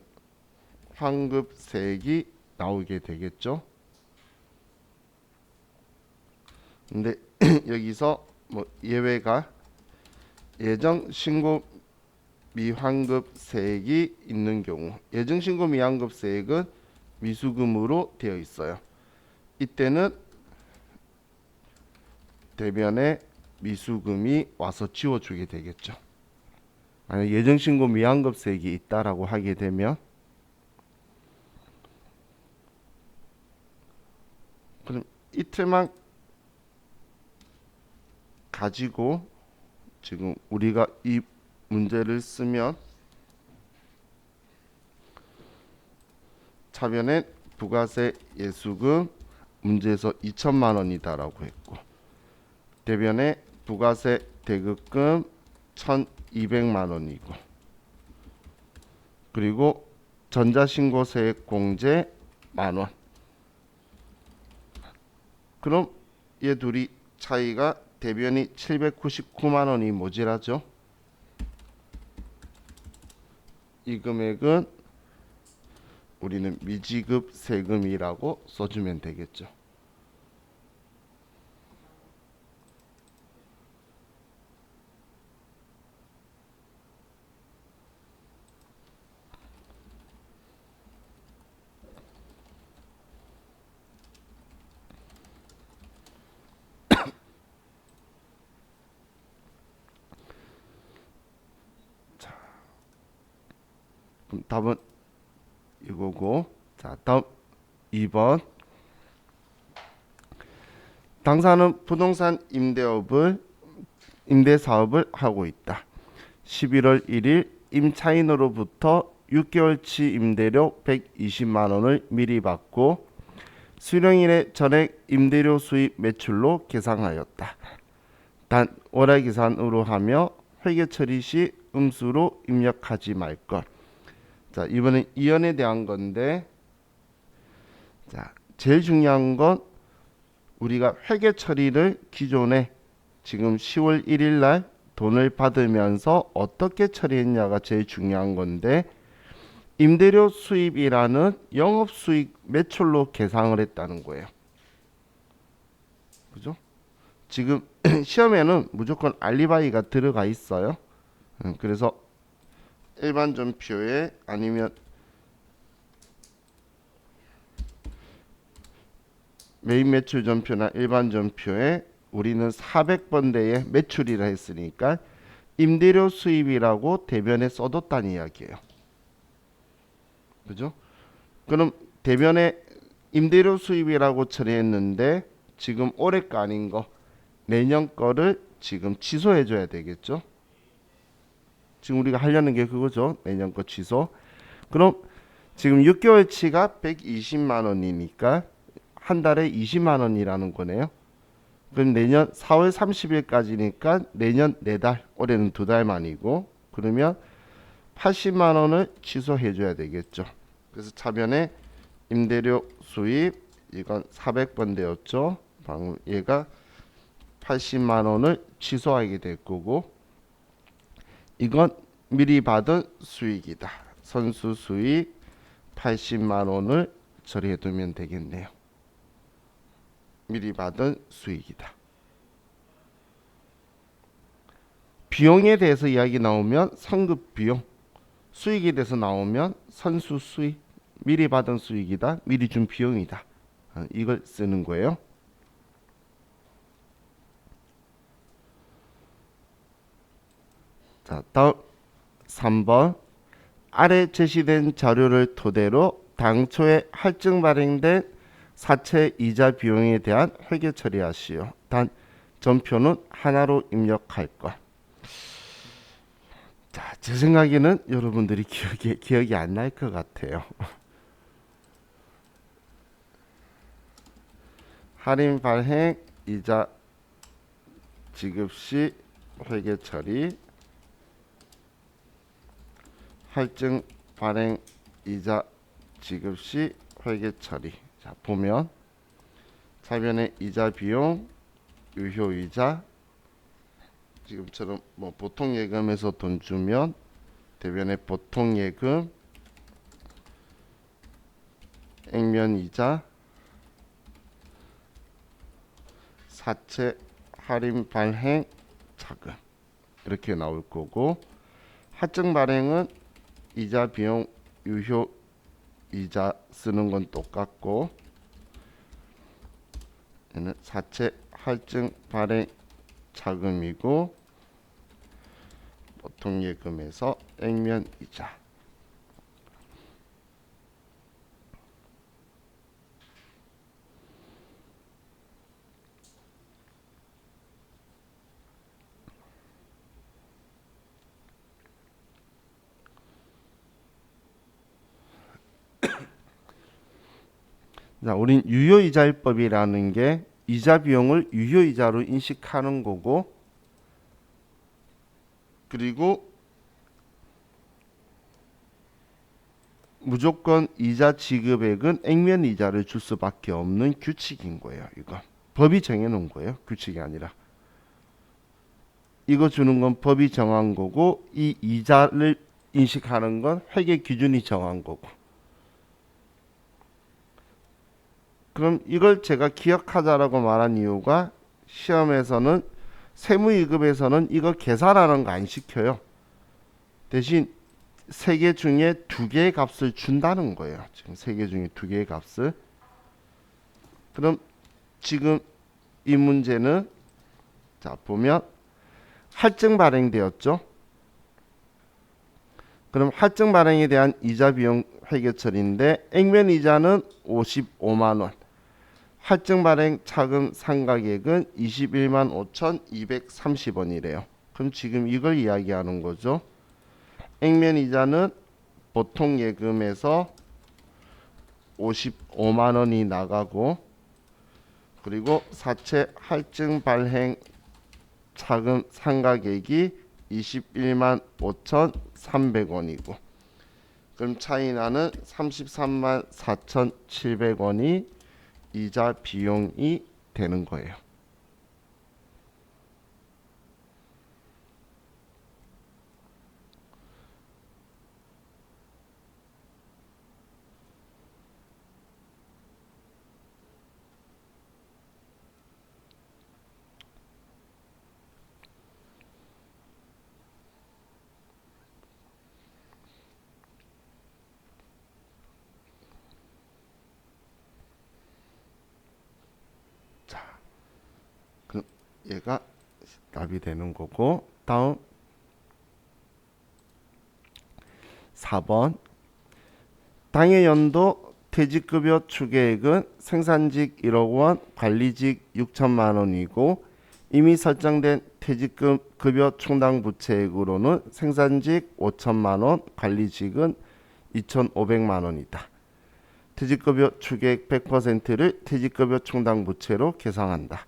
환급세액이 나오게 되겠죠. 근데 여기서 뭐 예외가 예정 신고 미환급세액이 있는 경우, 예정 신고 미환급세액은 미수금으로 되어 있어요. 이때는 대변에 미수금이 와서 지워주게 되겠죠. 만약 예정 신고 미환급세액이 있다라고 하게 되면, 그럼 이틀만 가지고 지금 우리가 이 문제를 쓰면 차변에 부가세 예수금 문제에서 2천만 원이다라고 했고, 대변에 부가세 대급금 1,200만 원이고, 그리고 전자신고세액 공제 만원. 그럼 얘 둘이 차이가 대변이 799만 원이 모자라죠. 이 금액은 우리는 미지급 세금이라고 써주면 되겠죠. 그럼 답은 이거고, 자 다음 2번. 당사는 부동산 임대사업을 하고 있다. 11월 1일 임차인으로부터 6개월치 임대료 120만 원을 미리 받고 수령일의 전액 임대료 수입 매출로 계상하였다. 단 월화 계산으로 하며 회계 처리 시 음수로 입력하지 말 것. 자, 이번엔 이연에 대한 건데, 자, 제일 중요한 건 우리가 회계 처리를 기존에 지금 10월 1일 날 돈을 받으면서 어떻게 처리했냐가 제일 중요한 건데, 임대료 수입이라는 영업 수익 매출로 계상을 했다는 거예요. 그죠? 지금 시험에는 무조건 알리바이가 들어가 있어요. 그래서 일반 전표에 아니면 메인 매출 전표나 일반 전표에 우리는 400번대의 매출이라 했으니까 임대료 수입이라고 대변에 써뒀다는 이야기예요. 그죠? 그럼 대변에 임대료 수입이라고 처리했는데 지금 올해 거 아닌 거 내년 거를 지금 취소해 줘야 되겠죠? 지금 우리가 하려는 게 그거죠. 내년 거 취소. 그럼 지금 6개월치가 120만 원이니까 한 달에 20만 원이라는 거네요. 그럼 내년 4월 30일까지니까 내년 4달, 올해는 2달 만이고, 그러면 80만 원을 취소해 줘야 되겠죠. 그래서 차변에 임대료 수입, 이건 400번대였죠. 방금 얘가 80만 원을 취소하게 될 거고, 이건 미리 받은 수익이다. 선수 수익 80만 원을 처리해 두면 되겠네요. 미리 받은 수익이다. 비용에 대해서 이야기 나오면 선급 비용, 수익에 대해서 나오면 선수 수익, 미리 받은 수익이다. 미리 준 비용이다. 이걸 쓰는 거예요. 자, 다음 3번. 아래 제시된 자료를 토대로 당초에 할증 발행된 사채 이자 비용에 대한 회계 처리하시오. 단 전표는 하나로 입력할 것. 자, 제 생각에는 여러분들이 기억이 안 날 것 같아요. 할인 발행 이자 지급 시 회계 처리, 할증 발행 이자 지급 시 회계 처리. 자, 보면 차변에 이자 비용, 유효 이자, 지금처럼 뭐 보통 예금에서 돈 주면 대변에 보통 예금, 액면 이자, 사채 할인 발행 차금 이렇게 나올 거고, 할증 발행은 이자 비용 유효 이자 쓰는 건 똑같고, 얘는 사채 할증 발행 차금이고, 보통 예금에서 액면 이자. 자, 우린 유효이자율법이라는 게 이자 비용을 유효이자로 인식하는 거고, 그리고 무조건 이자 지급액은 액면 이자를 줄 수밖에 없는 규칙인 거예요. 이거 법이 정해놓은 거예요. 규칙이 아니라. 이거 주는 건 법이 정한 거고, 이 이자를 인식하는 건 회계 기준이 정한 거고. 그럼 이걸 제가 기억하자라고 말한 이유가, 시험에서는 세무위급에서는 이거 계산하는 거 안 시켜요. 대신 3개 중에 2개의 값을 준다는 거예요. 지금 3개 중에 2개의 값을. 그럼 지금 이 문제는, 자, 보면 할증 발행되었죠. 그럼 할증 발행에 대한 이자 비용 회계 처리인데, 액면 이자는 55만 원, 할증 발행 차금 상각액은 21만 5,230원이래요. 그럼 지금 이걸 이야기하는 거죠. 액면 이자는 보통 예금에서 55만 원이 나가고, 그리고 사채 할증 발행 차금 상각액이 21만 5,300원이고, 그럼 차이 나는 33만 4,700원이 이자 비용이 되는 거예요. 얘가 답이 되는 거고, 다음 4번. 당해 연도 퇴직급여 추계액은 생산직 1억 원, 관리직 6천만 원이고, 이미 설정된 퇴직급여 충당 부채액으로는 생산직 5천만 원, 관리직은 2,500만 원이다. 퇴직급여 추계액 100%를 퇴직급여 충당 부채로 계상한다.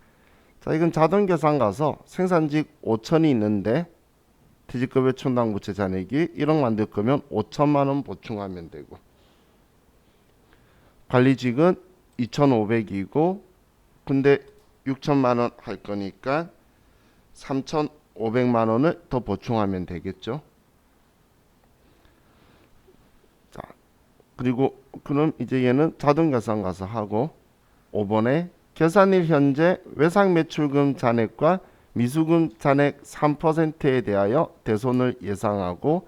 자, 이건 자동 계산 가서 생산직 5천이 있는데 퇴직급여 충당 부채 잔액이 1억 만들 거면 5천만 원 보충하면 되고, 관리직은 2,500이고 근데 6천만 원 할 거니까 3,500만 원을 더 보충하면 되겠죠. 그리고 그럼 이제 얘는 자동 계산 가서 하고 5번에 계산일 현재 외상 매출금 잔액과 미수금 잔액 3%에 대하여 대손을 예상하고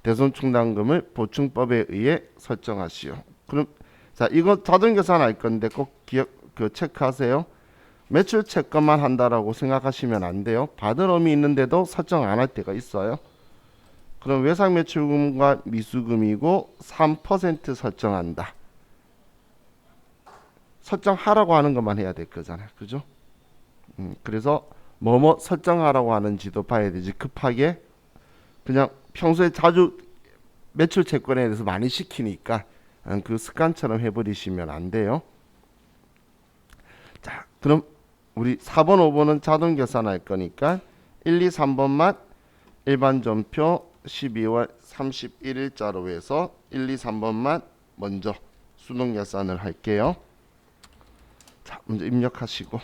대손 충당금을 보충법에 의해 설정하시오. 그럼 자 이거 자동 계산할 건데 꼭 기억 체크하세요. 매출 채권만 한다라고 생각하시면 안 돼요. 받을 의미 있는데도 설정 안 할 때가 있어요. 그럼 외상 매출금과 미수금이고 3% 설정한다. 설정하라고 하는 것만 해야 될 거잖아요. 그죠? 그래서 뭐뭐 설정하라고 하는지도 봐야 되지. 급하게 그냥 평소에 자주 매출 채권에 대해서 많이 시키니까 그 습관처럼 해버리시면 안 돼요. 자, 그럼 우리 4번, 5번은 자동 계산할 거니까 1, 2, 3번만 일반 전표 12월 31일자로 해서 1, 2, 3번만 먼저 수능 계산을 할게요. 자, 먼저 입력하시고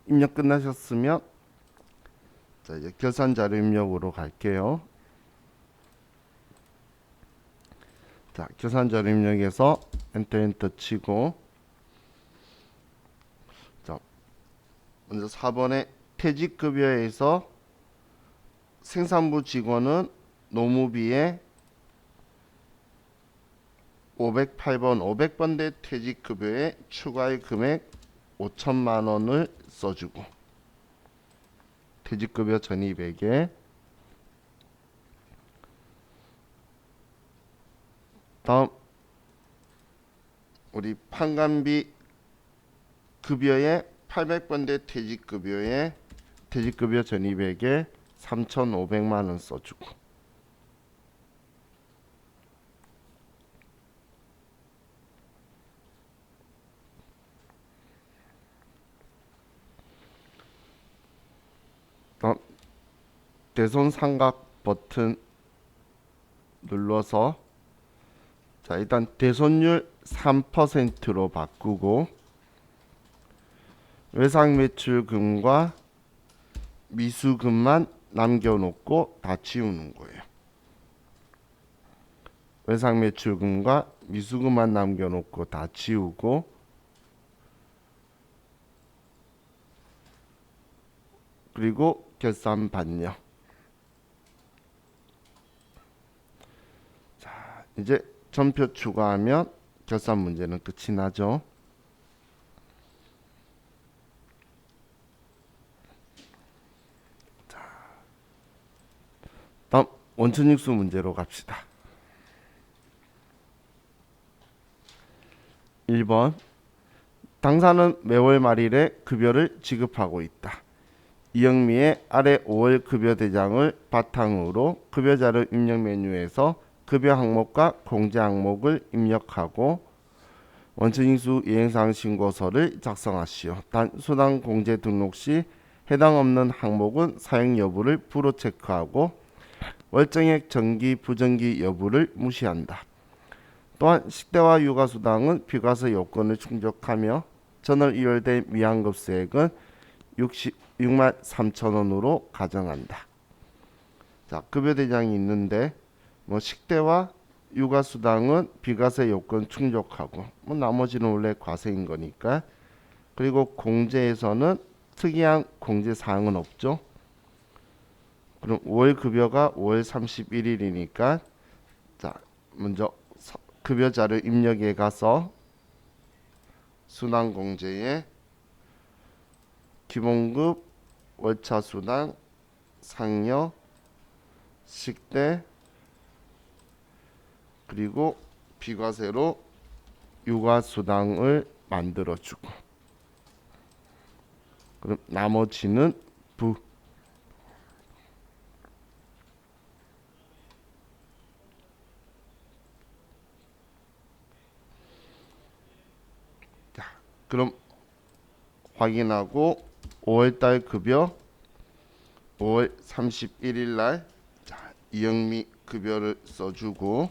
입력 끝나셨으면 자 이제 결산 자료 입력으로 갈게요. 자 결산 자료 입력에서 엔터 치고 자 먼저 4번에 퇴직급여에서 생산부 직원은 노무비에 508번 500번대 퇴직급여에 추가의 금액 5천만 원을 써주고 퇴직급여 1200에 다음 우리 판관비 급여에 800번대 퇴직급여에 퇴직급여 1200에 3,500만 원 써주고 다음 대손 삼각 버튼 눌러서 자 일단 대손율 3%로 바꾸고 외상 매출금과 미수금만 남겨놓고 다 지우는 거예요. 외상 매출금과 미수금만 남겨놓고 다 지우고 그리고 결산 반영. 자 이제 전표 추가하면 결산 문제는 끝이 나죠. 다음 원천익수 문제로 갑시다. 1번 당사는 매월 말일에 급여를 지급하고 있다. 이영미의 아래 5월 급여 대장을 바탕으로 급여자료 입력 메뉴에서 급여 항목과 공제 항목을 입력하고 원천징수 이행사항 신고서를 작성하시오. 단 수당 공제 등록 시 해당 없는 항목은 사용 여부를 불호 체크하고 월정액 정기 부정기 여부를 무시한다. 또한 식대와 육아수당은 비과세 요건을 충족하며 전월 2월된 미환급수액은 6만 3천 원으로 가정한다. 자, 급여 대장이 있는데 뭐 식대와 육아수당은 비과세 요건 충족하고 뭐 나머지는 원래 과세인 거니까. 그리고 공제에서는 특이한 공제 사항은 없죠. 그럼 5월 급여가 5월 31일이니까 자, 먼저 급여자료 입력에 가서 순환공제에 기본급, 월차수당, 상여, 식대 그리고 비과세로 육아수당을 만들어주고 그럼 나머지는 부. 자, 그럼 확인하고 5월달 급여 5월 31일 날 자, 이영미 급여를 써주고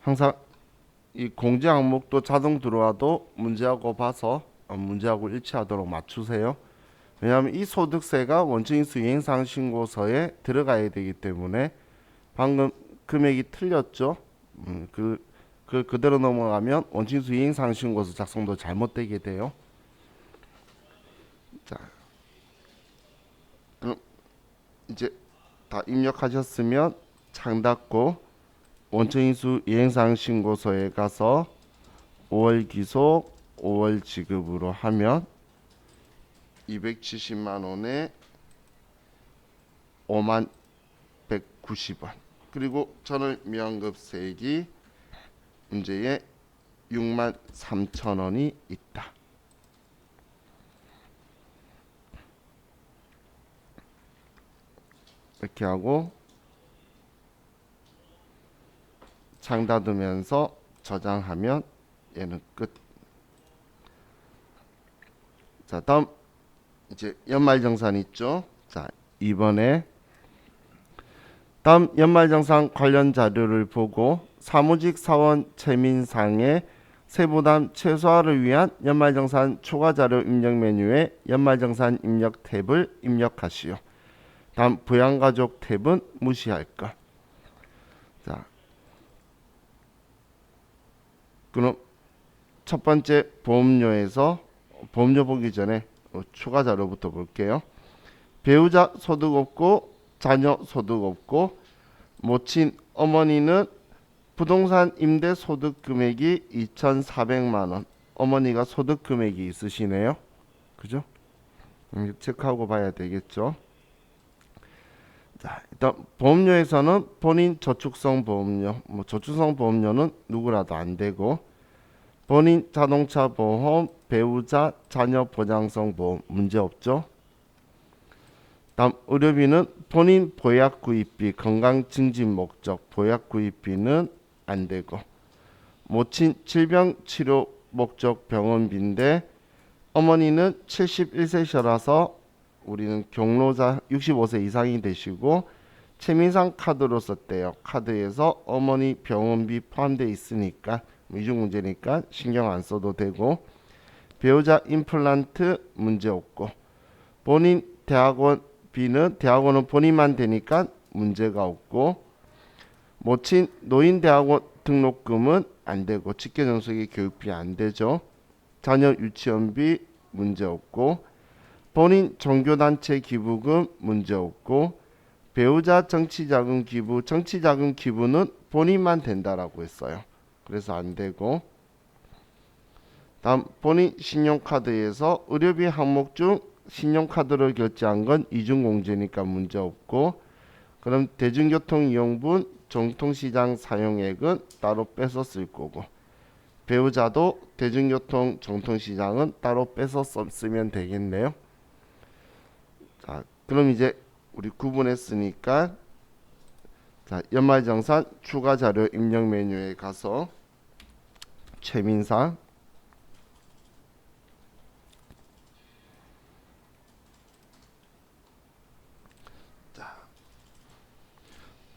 항상 이 공제 항목도 자동 들어와도 문제하고 봐서 문제하고 일치하도록 맞추세요. 왜냐하면 이 소득세가 원천징수 이행사항 신고서에 들어가야 되기 때문에 방금 금액이 틀렸죠. 그대로 넘어가면 원천징수 이행사항 신고서 작성도 잘못되게 돼요. 자, 그럼 이제 다 입력하셨으면 창 닫고 원천징수 이행사항 신고서에 가서 5월 기속 5월 지급으로 하면 270만 원에 5만 190원 그리고 전월 미환급세액이 문제에 6만 3천 원이 있다. 이렇게 하고 창 닫으면서 저장하면 얘는 끝. 자, 다음 이제 연말정산 있죠. 자, 이번에 다음 연말정산 관련 자료를 보고 사무직 사원 최민상의 세부담 최소화를 위한 연말정산 초과자료 입력 메뉴에 연말정산 입력 탭을 입력하시오. 다음 부양가족 탭은 무시할 것. 자, 그럼 첫 번째 보험료에서 보험료 보기 전에 추가 자료부터 볼게요. 배우자 소득 없고 자녀 소득 없고 모친 어머니는 부동산 임대 소득 금액이 2,400만 원. 어머니가 소득 금액이 있으시네요. 그죠? 체크하고 봐야 되겠죠. 자, 일단 보험료에서는 본인 저축성 보험료, 저축성 보험료는 누구라도 안 되고 본인 자동차 보험, 배우자 자녀 보장성 보험 문제 없죠. 다음 의료비는 본인 보약 구입비, 건강 증진 목적 보약 구입비는 안 되고 모친 질병 치료 목적 병원비인데 어머니는 71세셔라서 우리는 경로자 65세 이상이 되시고 최민상 카드로 썼대요. 카드에서 어머니 병원비 포함되어 있으니까 이중 문제니까 신경 안 써도 되고, 배우자 임플란트 문제 없고, 본인 대학원비는 대학원은 본인만 되니까 문제가 없고, 모친 노인대학원 등록금은 안 되고 직계전속의 교육비 안 되죠. 자녀 유치원비 문제 없고, 본인 종교단체 기부금 문제 없고, 배우자 정치자금 기부, 정치자금 기부는 본인만 된다라고 했어요. 그래서 안 되고, 다음 본인 신용카드에서 의료비 항목 중 신용카드로 결제한 건 이중공제니까 문제 없고, 그럼 대중교통 이용분 정통시장 사용액은 따로 빼서 쓸 거고, 배우자도 대중교통 정통시장은 따로 빼서 쓰면 되겠네요. 자, 그럼 이제 우리 구분했으니까, 자, 연말정산 추가 자료 입력 메뉴에 가서 최민상,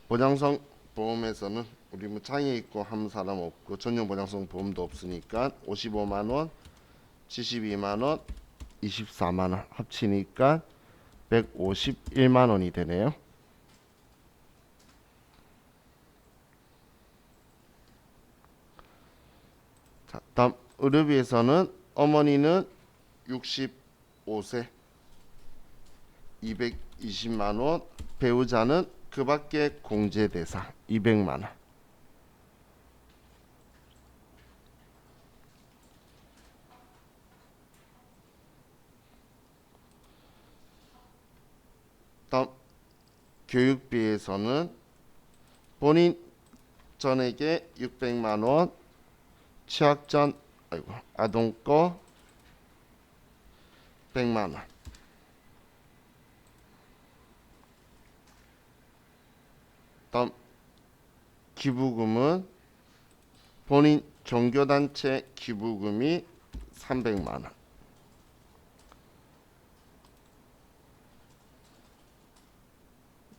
보장성 보험에서는 우리 뭐 장애 있고 한 사람 없고 전용 보장성 보험도 없으니까 55만원, 72만원, 24만원 합치니까 151만원이 되네요. 자, 다음 의료비에서는 어머니는 65세 220만원, 배우자는 그 밖에 공제 대상 200만원. 다음 교육비에서는 본인 전액에 600만원, 취약전 아동거 100만원. 다음 기부금은 본인 종교단체 기부금이 300만원.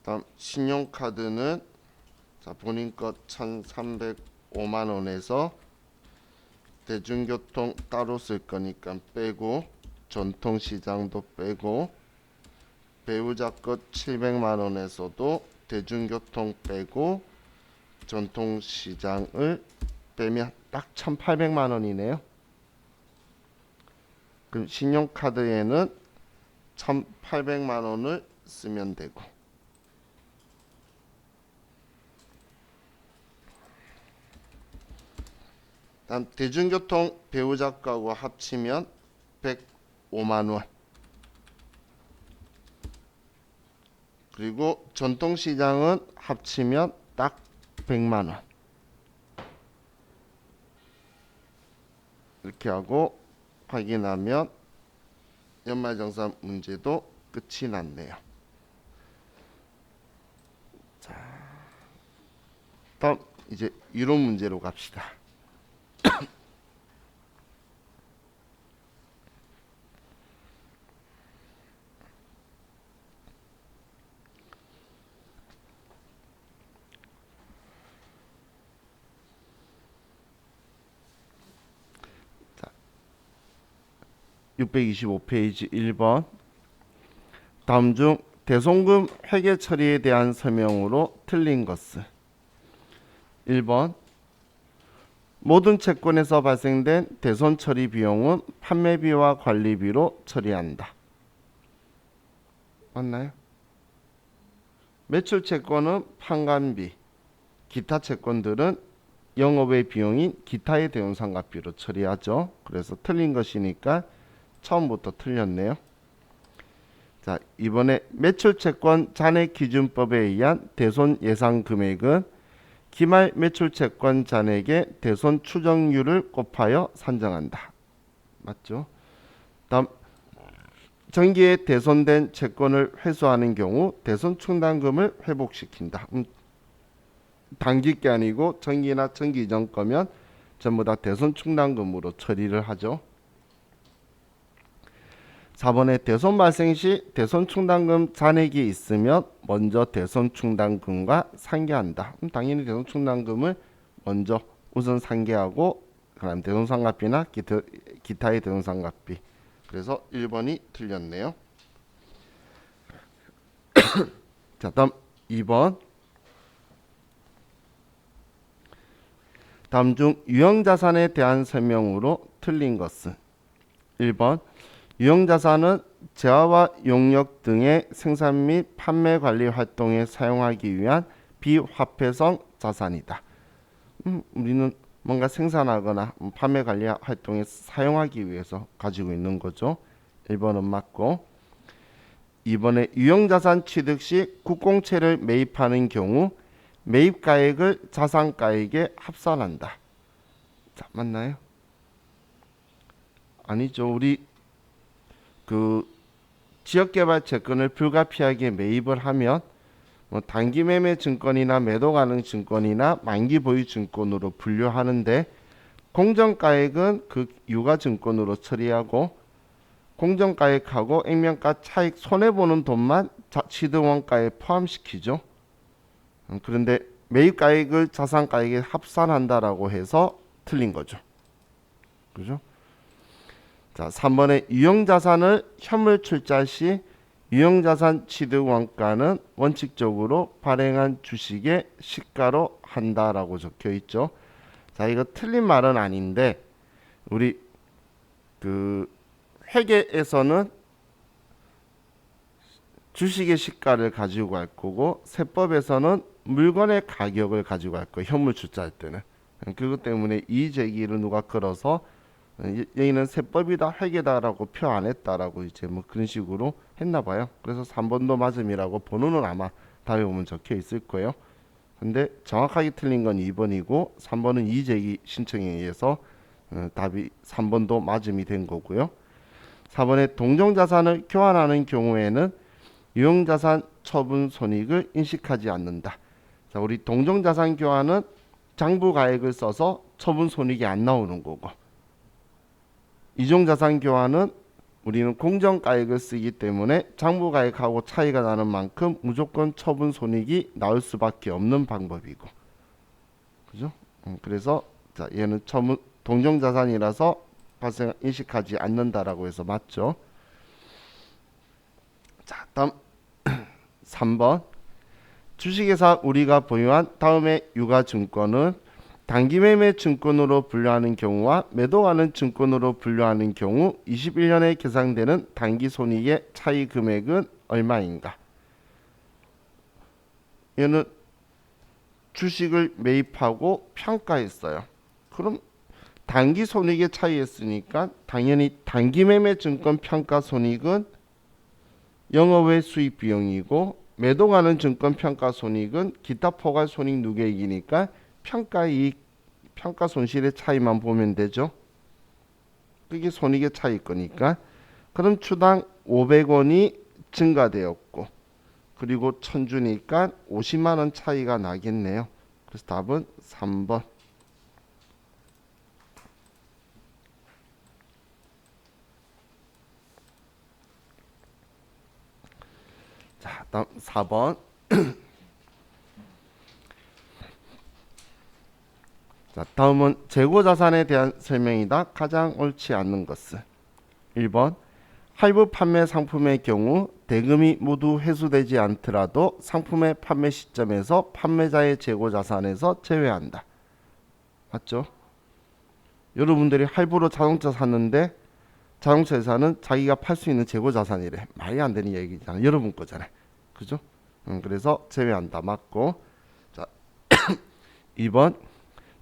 다음 신용카드는 자, 본인 것 1305만원에서 대중교통 따로 쓸 거니까 빼고, 전통시장도 빼고, 배우자 것 700만원에서도 대중교통 빼고 전통시장을 빼면 딱 1800만원이네요. 그럼 신용카드에는 1800만원을 쓰면 되고, 다음 대중교통 배우자 거하고 합치면 105만원, 그리고 전통시장은 합치면 딱 100만원. 이렇게 하고 확인하면 연말정산 문제도 끝이 났네요. 자, 다음 이제 이론 문제로 갑시다. 자, 625페이지 1번. 다음 중 대손금 회계 처리에 대한 설명으로 틀린 것은 1번 모든 채권에서 발생된 대손 처리 비용은 판매비와 관리비로 처리한다. 맞나요? 매출 채권은 판관비, 기타 채권들은 영업의 비용인 기타의 대운상각비로 처리하죠. 그래서 틀린 것이니까 처음부터 틀렸네요. 자, 이번에 매출채권 잔액기준법에 의한 대손 예상 금액은 기말 매출채권 잔액의 대손 추정률을 곱하여 산정한다. 맞죠? 다음 정기에 대손된 채권을 회수하는 경우 대손 충당금을 회복시킨다. 단기 게 아니고 정기나 정기 이전 거면 전부 다 대손 충당금으로 처리를 하죠. 4번에 대손 발생 시 대손 충당금 잔액이 있으면 먼저 대손 충당금과 상계한다. 당연히 대손 충당금을 먼저 우선 상계하고 그다음 대손 상각비나 기타의 대손 상각비. 그래서 1번이 틀렸네요. 자, 다음 2번. 다음 중 유형자산에 대한 설명으로 틀린 것은 1번 유형자산은 재화와 용역 등의 생산 및 판매 관리 활동에 사용하기 위한 비화폐성 자산이다. 우리는 뭔가 생산하거나 판매 관리 활동에 사용하기 위해서 가지고 있는 거죠. 1번은 맞고 2번에 유형자산 취득 시 국공채를 매입하는 경우 매입가액을 자산가액에 합산한다. 자, 맞나요? 아니죠. 우리 그 지역개발 채권을 불가피하게 매입을 하면 뭐 단기 매매 증권이나 매도 가능 증권이나 만기 보유 증권으로 분류하는데 공정가액은 그 유가 증권으로 처리하고 공정가액하고 액면가 차익 손해 보는 돈만 취득원가에 포함시키죠. 그런데 매입가액을 자산가액에 합산한다라고 해서 틀린 거죠. 그죠? 자, 3번에 유형자산을 현물 출자 시 유형자산 취득 원가는 원칙적으로 발행한 주식의 시가로 한다라고 적혀 있죠. 자, 이거 틀린 말은 아닌데 우리 그 회계에서는 주식의 시가를 가지고 갈 거고 세법에서는 물건의 가격을 가지고 갈 거예요. 현물 출자할 때는. 그것 때문에 이 제기를 누가 걸어서 여기는 세법이다 회계다라고 표 안 했다라고 이제 뭐 그런 식으로 했나 봐요. 그래서 3번도 맞음이라고 번호는 아마 답에 보면 적혀 있을 거예요. 근데 정확하게 틀린 건 2번이고 3번은 이 제기 신청에 의해서 답이 3번도 맞음이 된 거고요. 4번에 동종자산을 교환하는 경우에는 유형자산 처분 손익을 인식하지 않는다. 자, 우리 동종자산 교환은 장부가액을 써서 처분 손익이 안 나오는 거고 이종자산 교환은 우리는 공정가액을 쓰기 때문에 장부가액하고 차이가 나는 만큼 무조건 처분 손익이 나올 수밖에 없는 방법이고 그죠? 그래서 자, 얘는 동종자산이라서 발생 인식하지 않는다라고 해서 맞죠? 자, 다음 3번 주식회사 우리가 보유한 다음의 유가증권은 단기매매 증권으로 분류하는 경우와 매도하는 증권으로 분류하는 경우 21년에 계상되는 단기손익의 차이 금액은 얼마인가? 얘는 주식을 매입하고 평가했어요. 그럼 단기손익의 차이였으니까 당연히 단기매매 증권 평가손익은 영업외 수입 비용이고 매도가는 증권 평가손익은 기타 포괄손익 누계이익이니까 평가이익, 평가손실의 차이만 보면 되죠. 그게 손익의 차이일 거니까. 그럼 주당 500원이 증가되었고 그리고 1000주니까 50만원 차이가 나겠네요. 그래서 답은 3번. 자, 다음 4번. 자, 다음은 재고자산에 대한 설명이다. 가장 옳지 않는 것은 1번 할부 판매 상품의 경우 대금이 모두 회수되지 않더라도 상품의 판매 시점에서 판매자의 재고자산에서 제외한다. 맞죠? 여러분들이 할부로 자동차 샀는데 자동차 회사는 자기가 팔 수 있는 재고자산이래. 말이 안 되는 얘기잖아. 여러분 거잖아. 그죠? 그래서 제외한다. 맞고. 자, 2번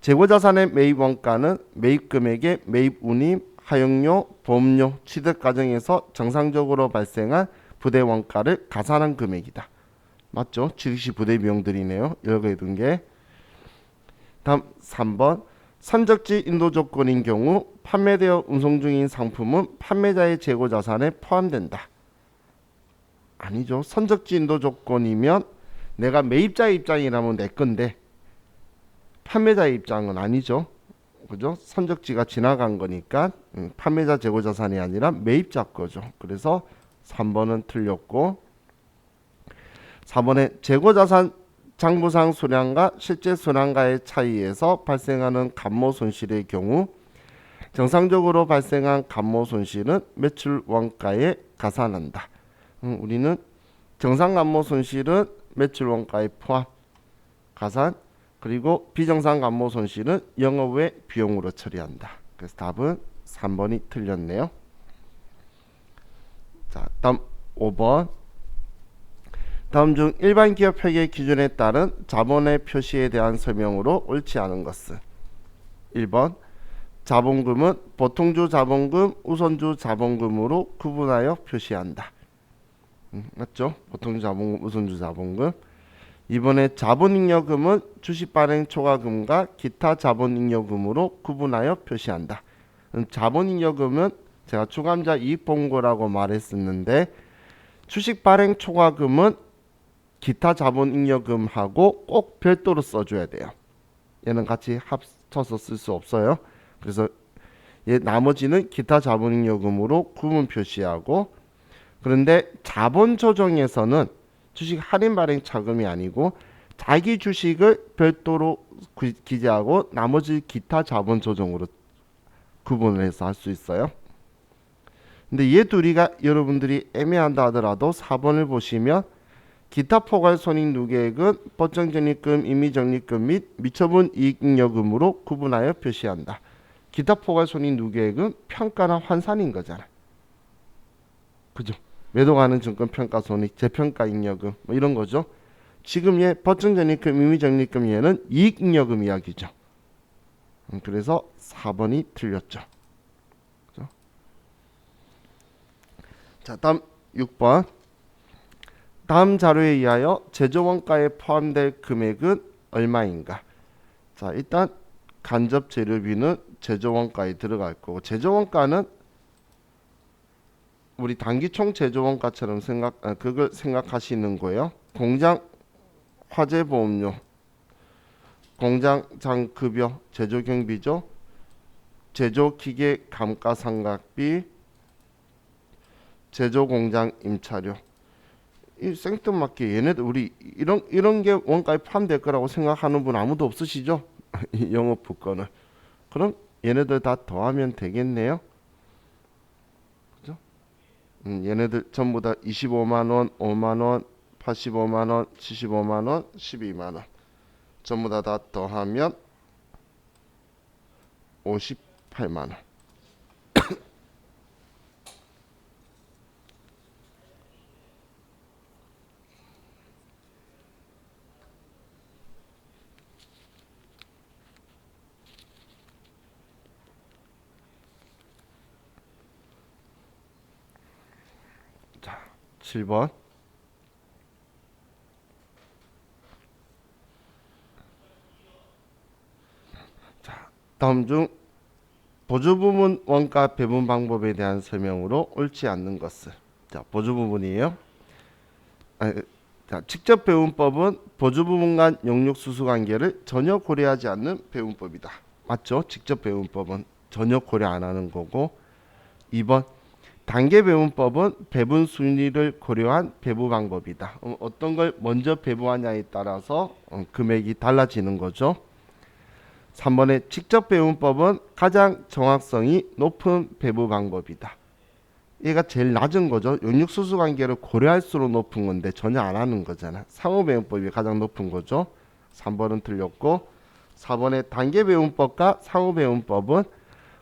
재고자산의 매입 원가는 매입 금액의 매입 운임, 하용료, 보험료, 취득 과정에서 정상적으로 발생한 부대 원가를 가산한 금액이다. 맞죠? 취득 시 부대 비용들이네요. 여기에 둔 게. 다음 3번 선적지 인도 조건인 경우 판매되어 운송 중인 상품은 판매자의 재고자산에 포함된다. 아니죠. 선적지 인도 조건이면 내가 매입자의 입장이라면 내 건데 판매자의 입장은 아니죠. 그죠? 선적지가 지나간 거니까 판매자 재고 자산이 아니라 매입자 거죠. 그래서 3번은 틀렸고 4번에 재고 자산 장부상 수량과 실제 수량과의 차이에서 발생하는 감모 손실의 경우 정상적으로 발생한 감모 손실은 매출 원가에 가산한다. 우리는 정상 감모 손실은 매출 원가에 포함 가산, 그리고 비정상 감모 손실은 영업 외 비용으로 처리한다. 그래서 답은 3번이 틀렸네요. 자, 다음 5번. 다음 중 일반 기업 회계 기준에 따른 자본의 표시에 대한 설명으로 옳지 않은 것은 1번 자본금은 보통주 자본금, 우선주 자본금으로 구분하여 표시한다. 맞죠? 보통주 자본금, 우선주 자본금. 이번에 자본잉여금은 주식 발행 초과금과 기타 자본잉여금으로 구분하여 표시한다. 자본잉여금은 제가 주감자 이익보험고라고 말했었는데 주식 발행 초과금은 기타 자본잉여금하고 꼭 별도로 써줘야 돼요. 얘는 같이 합쳐서 쓸 수 없어요. 그래서 얘 나머지는 기타 자본잉여금으로 구분 표시하고, 그런데 자본 조정에서는 주식 할인 발행 차금이 아니고 자기 주식을 별도로 기재하고 나머지 기타 자본 조정으로 구분을 해서 할 수 있어요. 근데 얘 둘이가 여러분들이 애매한다 하더라도 4번을 보시면 기타 포괄 손익 누계액은 법정적립금, 임의적립금 및 미처분 이익잉여금으로 구분하여 표시한다. 기타 포괄 손익 누계액은 평가나 환산인 거잖아. 그죠? 매도가는 증권 평가 손익, 재평가 잉여금 뭐 이런 거죠. 지금 얘 법정적립금, 임의적립금 얘는 이익잉여금 이야기죠. 그래서 4번이 틀렸죠. 그죠? 자, 다음 6번. 다음 자료에 의하여 제조원가에 포함될 금액은 얼마인가? 자, 일단 간접 재료비는 제조원가에 들어갈 거고, 제조원가는 우리 단기총 제조원가처럼 그걸 생각하시는 거예요. 공장 화재보험료, 공장장 급여, 제조경비죠. 제조기계 감가상각비, 제조공장 임차료. 이 생뚱맞게 얘네들 우리 이런 게 원가에 포함될 거라고 생각하는 분 아무도 없으시죠? 영업부권을. 그럼 얘네들 다 더하면 되겠네요. 그죠? 얘네들 전부 다 25만원, 5만원, 85만원, 75만원, 12만원 전부 다 더하면 58만원. 자, 7번. 자, 다음 중 보조부문 원가 배분 방법에 대한 설명으로 옳지 않는 것은. 자, 보조부문이에요. 자, 직접 배분법은 보조부문 간 용역수수 관계를 전혀 고려하지 않는 배분법이다. 맞죠? 직접 배분법은 전혀 고려 안 하는 거고. 2번 단계 배분법은 배분 순위를 고려한 배분 방법이다. 어떤 걸 먼저 배분하냐에 따라서 금액이 달라지는 거죠. 3번에 직접 배분법은 가장 정확성이 높은 배분 방법이다. 얘가 제일 낮은 거죠. 용역수수 관계를 고려할수록 높은 건데 전혀 안 하는 거잖아. 상호배분법이 가장 높은 거죠. 3번은 틀렸고, 4번의 단계배분법과 상호배분법은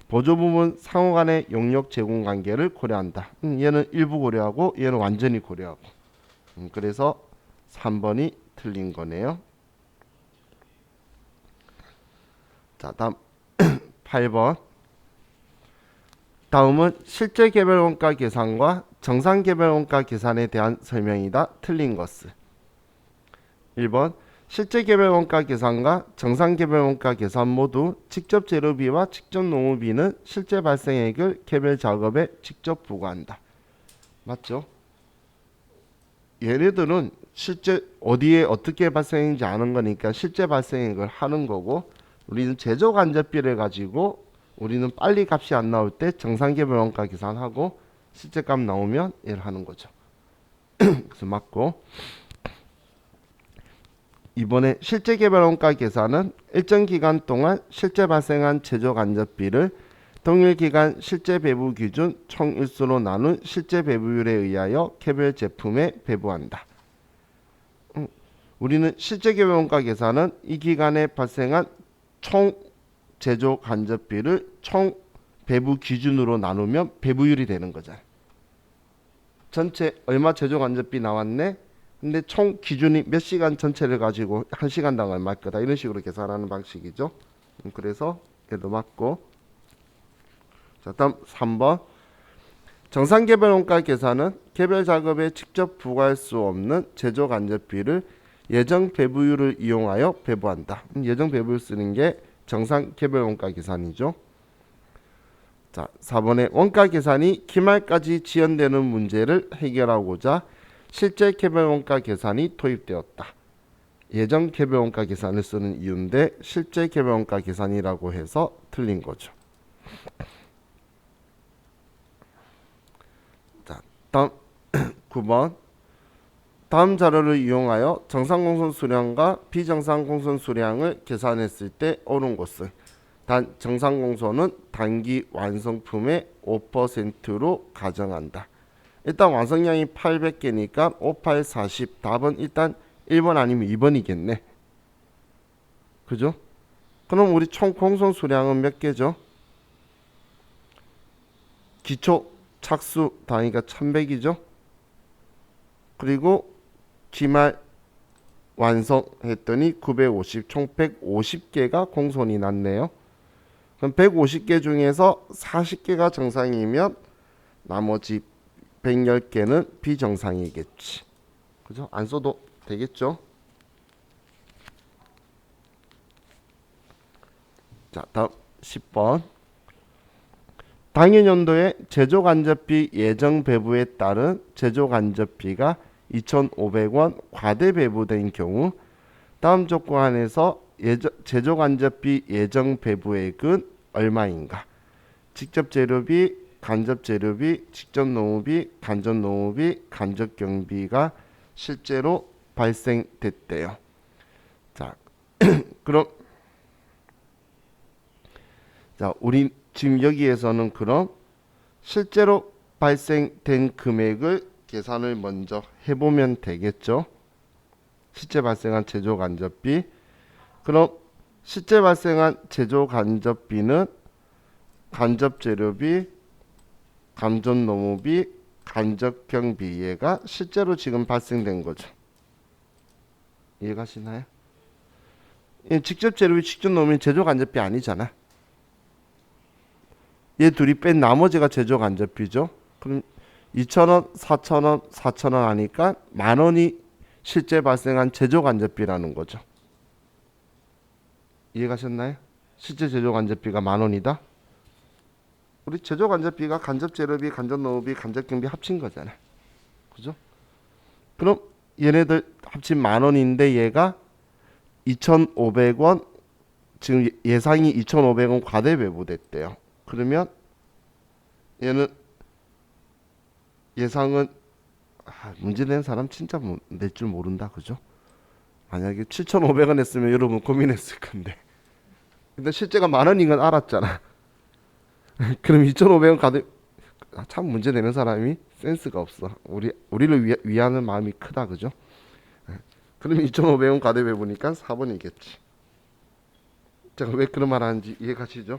보조부문 상호 간의 용역 제공 관계를 고려한다. 얘는 일부 고려하고 얘는 완전히 고려하고. 그래서 3번이 틀린 거네요. 자, 다음 8번. 다음은 실제 개별 원가 계산과 정상 개별 원가 계산에 대한 설명이다. 틀린 것은. 1번 실제 개별 원가 계산과 정상 개별 원가 계산 모두 직접 재료비와 직접 노무비는 실제 발생액을 개별 작업에 직접 부과한다. 맞죠? 얘네들은 실제 어디에 어떻게 발생인지 아는 거니까 실제 발생액을 하는 거고, 우리는 제조간접비를 가지고 우리는 빨리 값이 안 나올 때 정상개별원가 계산하고 실제 값 나오면 얘를 하는 거죠. 그래서 맞고, 이번에 실제 개별원가 계산은 일정 기간 동안 실제 발생한 제조간접비를 동일 기간 실제 배부 기준 총일수로 나눈 실제 배부율에 의하여 개별 제품에 배부한다. 우리는 실제 개별원가 계산은 이 기간에 발생한 총 제조 간접비를 총 배부 기준으로 나누면 배부율이 되는 거잖아요. 전체 얼마 제조 간접비 나왔네. 근데 총 기준이 몇 시간 전체를 가지고 한 시간당 얼마일 거다, 이런 식으로 계산하는 방식이죠. 그래서 얘도 맞고. 자, 다음 3번. 정상개별원가 계산은 개별 작업에 직접 부과할 수 없는 제조 간접비를 예정 배부율을 이용하여 배부한다. 예정 배부율 쓰는 게 정상개별원가 계산이죠. 자, 4번에 원가 계산이 기말까지 지연되는 문제를 해결하고자 실제 개별원가 계산이 도입되었다. 예정 개별원가 계산을 쓰는 이유인데 실제 개별원가 계산이라고 해서 틀린 거죠. 자, 다음 9번. 다음 자료를 이용하여 정상공선 수량과 비정상공선 수량을 계산했을 때 옳은 것은 단 정상공선은 단기 완성품의 5%로 가정한다. 일단 완성량이 800개니까 5, 8, 40. 답은 일단 1번 아니면 2번이겠네. 그죠? 그럼 우리 총 공선 수량은 몇 개죠? 기초 착수 단위가 1100이죠. 그리고 기말 완성했더니 950, 총 150개가 공선이 났네요. 그럼 150개 중에서 40개가 정상이면 나머지 110개는 비정상이겠지. 그죠? 안 써도 되겠죠? 자, 다음 10번. 당해년도에 제조간접비 예정 배부에 따른 제조간접비가 2,500원 과대 배부된 경우 다음 조건 안에서 제조간접비 예정 배부액은 얼마인가? 직접 재료비, 간접 재료비, 직접 노무비, 간접 노무비, 간접 경비가 실제로 발생됐대요. 자, 그럼 우리 지금 여기에서는 그럼 실제로 발생된 금액을 계산을 먼저 해보면 되겠죠. 실제 발생한 제조 간접비. 그럼 실제 발생한 제조 간접비는 간접 재료비, 간접 노무비, 간접 경비, 얘가 실제로 지금 발생된 거죠. 이해가시나요? 직접 재료비, 직접 노무비 제조 간접비 아니잖아. 얘 둘이 뺀 나머지가 제조 간접비죠. 그럼 2,000원, 4,000원, 4,000원 하니까 10,000원이 실제 발생한 제조 간접비라는 거죠. 이해가셨나요? 실제 제조 간접비가 10,000원이다. 우리 제조 간접비가 간접 재료비, 간접 노무비, 간접 경비 합친 거잖아. 그죠? 그럼 얘네들 합친 10,000원인데 얘가 2,500원, 지금 예상이 2,500원 과대 배부됐대요. 그러면 얘는 예상은 문제 낸 사람 진짜 낼 줄 모른다. 그죠? 만약에 7,500원 했으면 여러분 고민했을 건데. 근데 실제가 10,000원인 건 알았잖아. 그럼 2,500원 가도 참 문제 내는 사람이 센스가 없어. 우리를 위하는 마음이 크다. 그죠? 그럼 2,500원 가대 배부니까 4번이겠지. 제가 왜 그런 말 하는지 이해가시죠?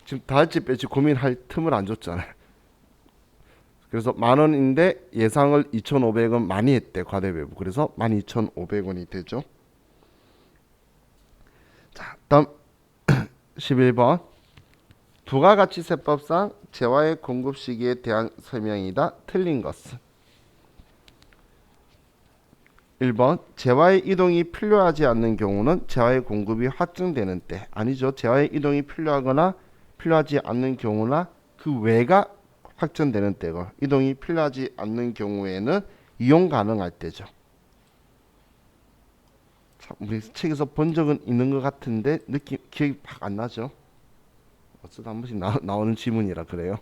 지금 다 할지 뺄지 고민할 틈을 안 줬잖아요. 그래서 10,000원인데 예상을 2,500원 많이 했대, 과대 배부. 그래서 12,500원이 되죠. 자, 다음 11번. 부가가치세법상 재화의 공급 시기에 대한 설명이다. 틀린 것은 1번. 재화의 이동이 필요하지 않는 경우는 재화의 공급이 확정되는 때. 아니죠. 재화의 이동이 필요하거나 필요하지 않는 경우나 그 외가 확정되는 때고, 이동이 필요하지 않는 경우에는 이용 가능할 때죠. 우리 책에서 본 적은 있는 것 같은데 기억이 팍 안 나죠? 어쩌다 한 번씩 나오는 지문이라 그래요.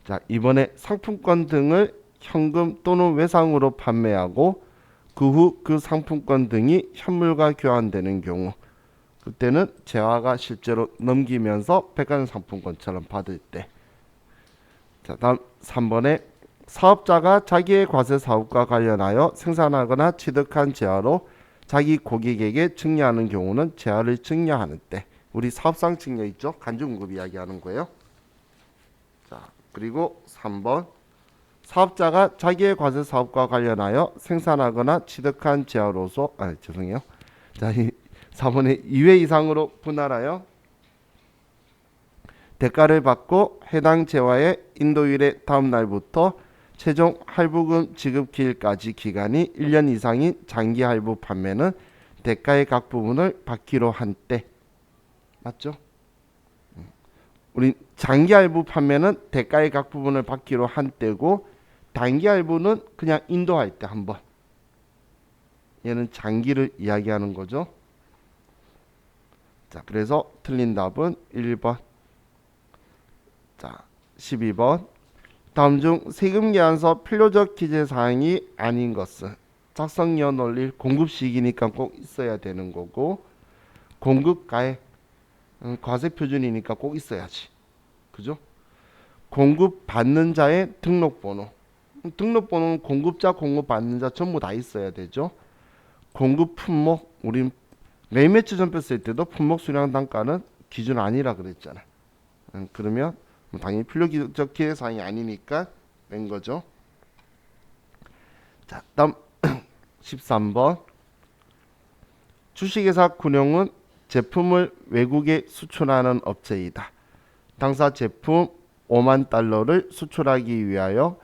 자, 이번에 상품권 등을 현금 또는 외상으로 판매하고 그 후 그 상품권 등이 현물과 교환되는 경우, 그때는 재화가 실제로 넘기면서 백화점 상품권처럼 받을 때. 자, 다음 3번에 사업자가 자기의 과세 사업과 관련하여 생산하거나 취득한 재화로 자기 고객에게 증여하는 경우는 재화를 증여하는 때. 우리 사업상 증여 있죠? 간주공급 이야기하는 거예요. 자, 그리고 3번 사업자가 자기의 과세 사업과 관련하여 생산하거나 취득한 재화로서 죄송해요. 자, 4번에 2회 이상으로 분할하여 대가를 받고 해당 재화의 인도일의 다음 날부터 최종 할부금 지급 기일까지 기간이 1년 이상인 장기 할부 판매는 대가의 각 부분을 받기로 한 때. 맞죠? 우리 장기 할부 판매는 대가의 각 부분을 받기로 한 때고, 단기 할부는 그냥 인도할 때 한 번. 얘는 장기를 이야기하는 거죠. 자, 그래서 틀린 답은 1번. 자, 12번. 다음 중 세금 계산서 필요적 기재 사항이 아닌 것은 작성연 올릴 공급 시기니까 꼭 있어야 되는 거고, 공급가액 과세 표준이니까 꼭 있어야지. 그죠? 공급 받는 자의 등록번호. 등록번호는 공급자, 공급받는 자 전부 다 있어야 되죠. 공급 품목, 우린 매매처 전표 쓸 때도 품목 수량 단가는 기준 아니라 그랬잖아. 그러면 당연히 필요적 기재 사항이 아니니까 뺀 거죠. 자, 다음 13번. 주식회사 군용은 제품을 외국에 수출하는 업체이다. 당사 제품 5만 달러를 수출하기 위하여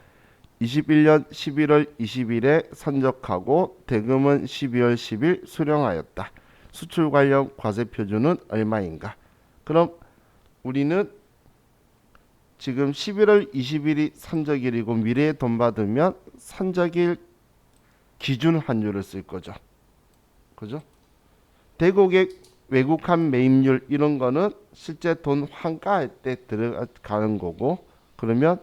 21년 11월 20일에 선적하고 대금은 12월 10일 수령하였다. 수출 관련 과세 표준은 얼마인가? 그럼 우리는 지금 11월 20일이 선적일이고 미래에 돈 받으면 선적일 기준 환율을 쓸 거죠. 그죠? 대고객 외국한 매입률 이런 거는 실제 돈 환가할 때 들어가는 거고, 그러면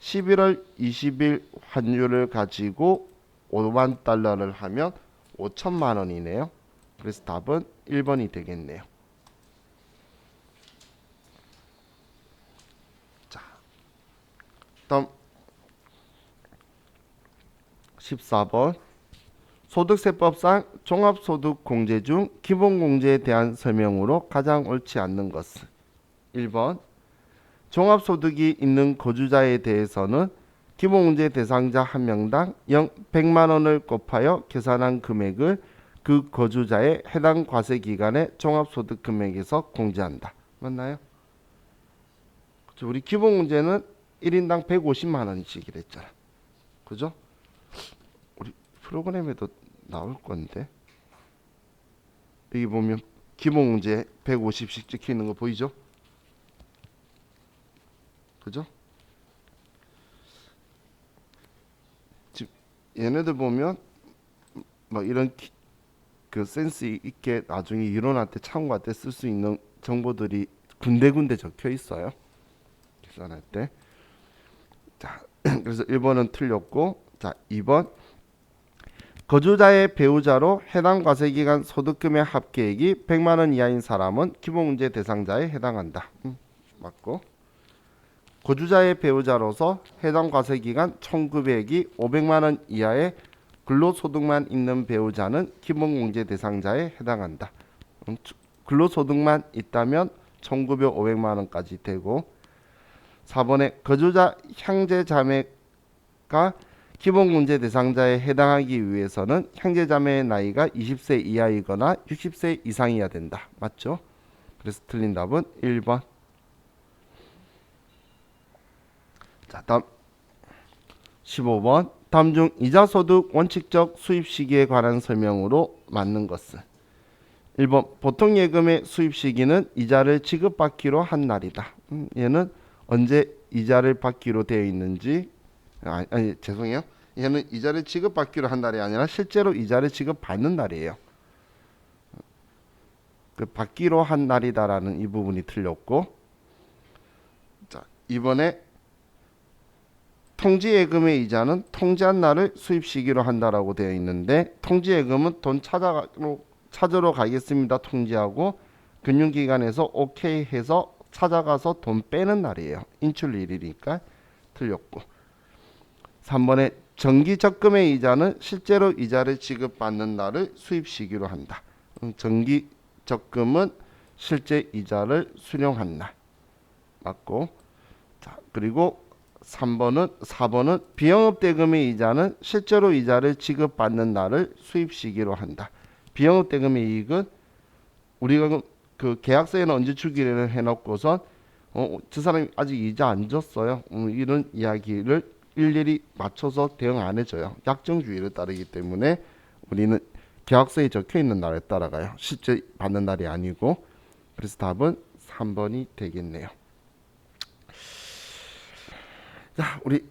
11월 20일 환율을 가지고 5만 달러를 하면 5천만 원이네요. 그래서 답은 1번이 되겠네요. 자, 다음 14번. 소득세법상 종합소득공제 중 기본공제에 대한 설명으로 가장 옳지 않는 것은 1번 종합소득이 있는 거주자에 대해서는 기본공제 대상자 한 명당 영 100만 원을 곱하여 계산한 금액을 그 거주자의 해당 과세기간의 종합소득 금액에서 공제한다. 맞나요? 그렇죠? 우리 기본공제는 1인당 150만 원씩 이랬잖아. 그죠? 우리 프로그램에도 나올 건데 여기 보면 기본공제 150씩 찍혀 있는 거 보이죠? 그죠? 지금 얘네들 보면 막 이런 그 센스 있게 나중에 이론할 때 참고할 때 쓸 수 있는 정보들이 군데군데 적혀 있어요. 계산할 때. 자, 그래서 1번은 틀렸고, 자, 2번 거주자의 배우자로 해당 과세기간 소득금의 합계액이 100만 원 이하인 사람은 기본공제 대상자에 해당한다. 맞고, 거주자의 배우자로서 해당 과세기간 총급액이 500만 원 이하의 근로소득만 있는 배우자는 기본공제 대상자에 해당한다. 근로소득만 있다면 총급여 500만 원까지 되고, 4번에 거주자 형제자매가 기본공제 대상자에 해당하기 위해서는 형제자매의 나이가 20세 이하이거나 60세 이상이어야 된다. 맞죠? 그래서 틀린 답은 1번. 자, 다음 15번. 다음 중 이자소득 원칙적 수입 시기에 관한 설명으로 맞는 것은 1번 보통 예금의 수입 시기는 이자를 지급받기로 한 날이다. 얘는 언제 이자를 받기로 되어 있는지 죄송해요. 얘는 이자를 지급받기로 한 날이 아니라 실제로 이자를 지급받는 날이에요. 그 받기로 한 날이다라는 이 부분이 틀렸고, 자, 이번에 통지예금의 이자는 통지한 날을 수입 시기로 한다라고 되어 있는데, 통지예금은 돈 찾으러 가겠습니다 통지하고 금융기관에서 오케이 해서 찾아가서 돈 빼는 날이에요. 인출일이니까 틀렸고, 3번에 정기적금의 이자는 실제로 이자를 지급받는 날을 수입 시기로 한다. 정기적금은 실제 이자를 수령한 날 맞고, 자, 그리고 4번은 비영업 대금의 이자는 실제로 이자를 지급받는 날을 수입 시기로 한다. 비영업 대금의 이익은 우리가 그 계약서에는 언제 주기를 해놓고선 저 사람이 아직 이자 안 줬어요. 이런 이야기를 일일이 맞춰서 대응 안 해줘요. 약정주의를 따르기 때문에 우리는 계약서에 적혀 있는 날에 따라가요. 실제 받는 날이 아니고. 그래서 답은 3번이 되겠네요. 자, 우리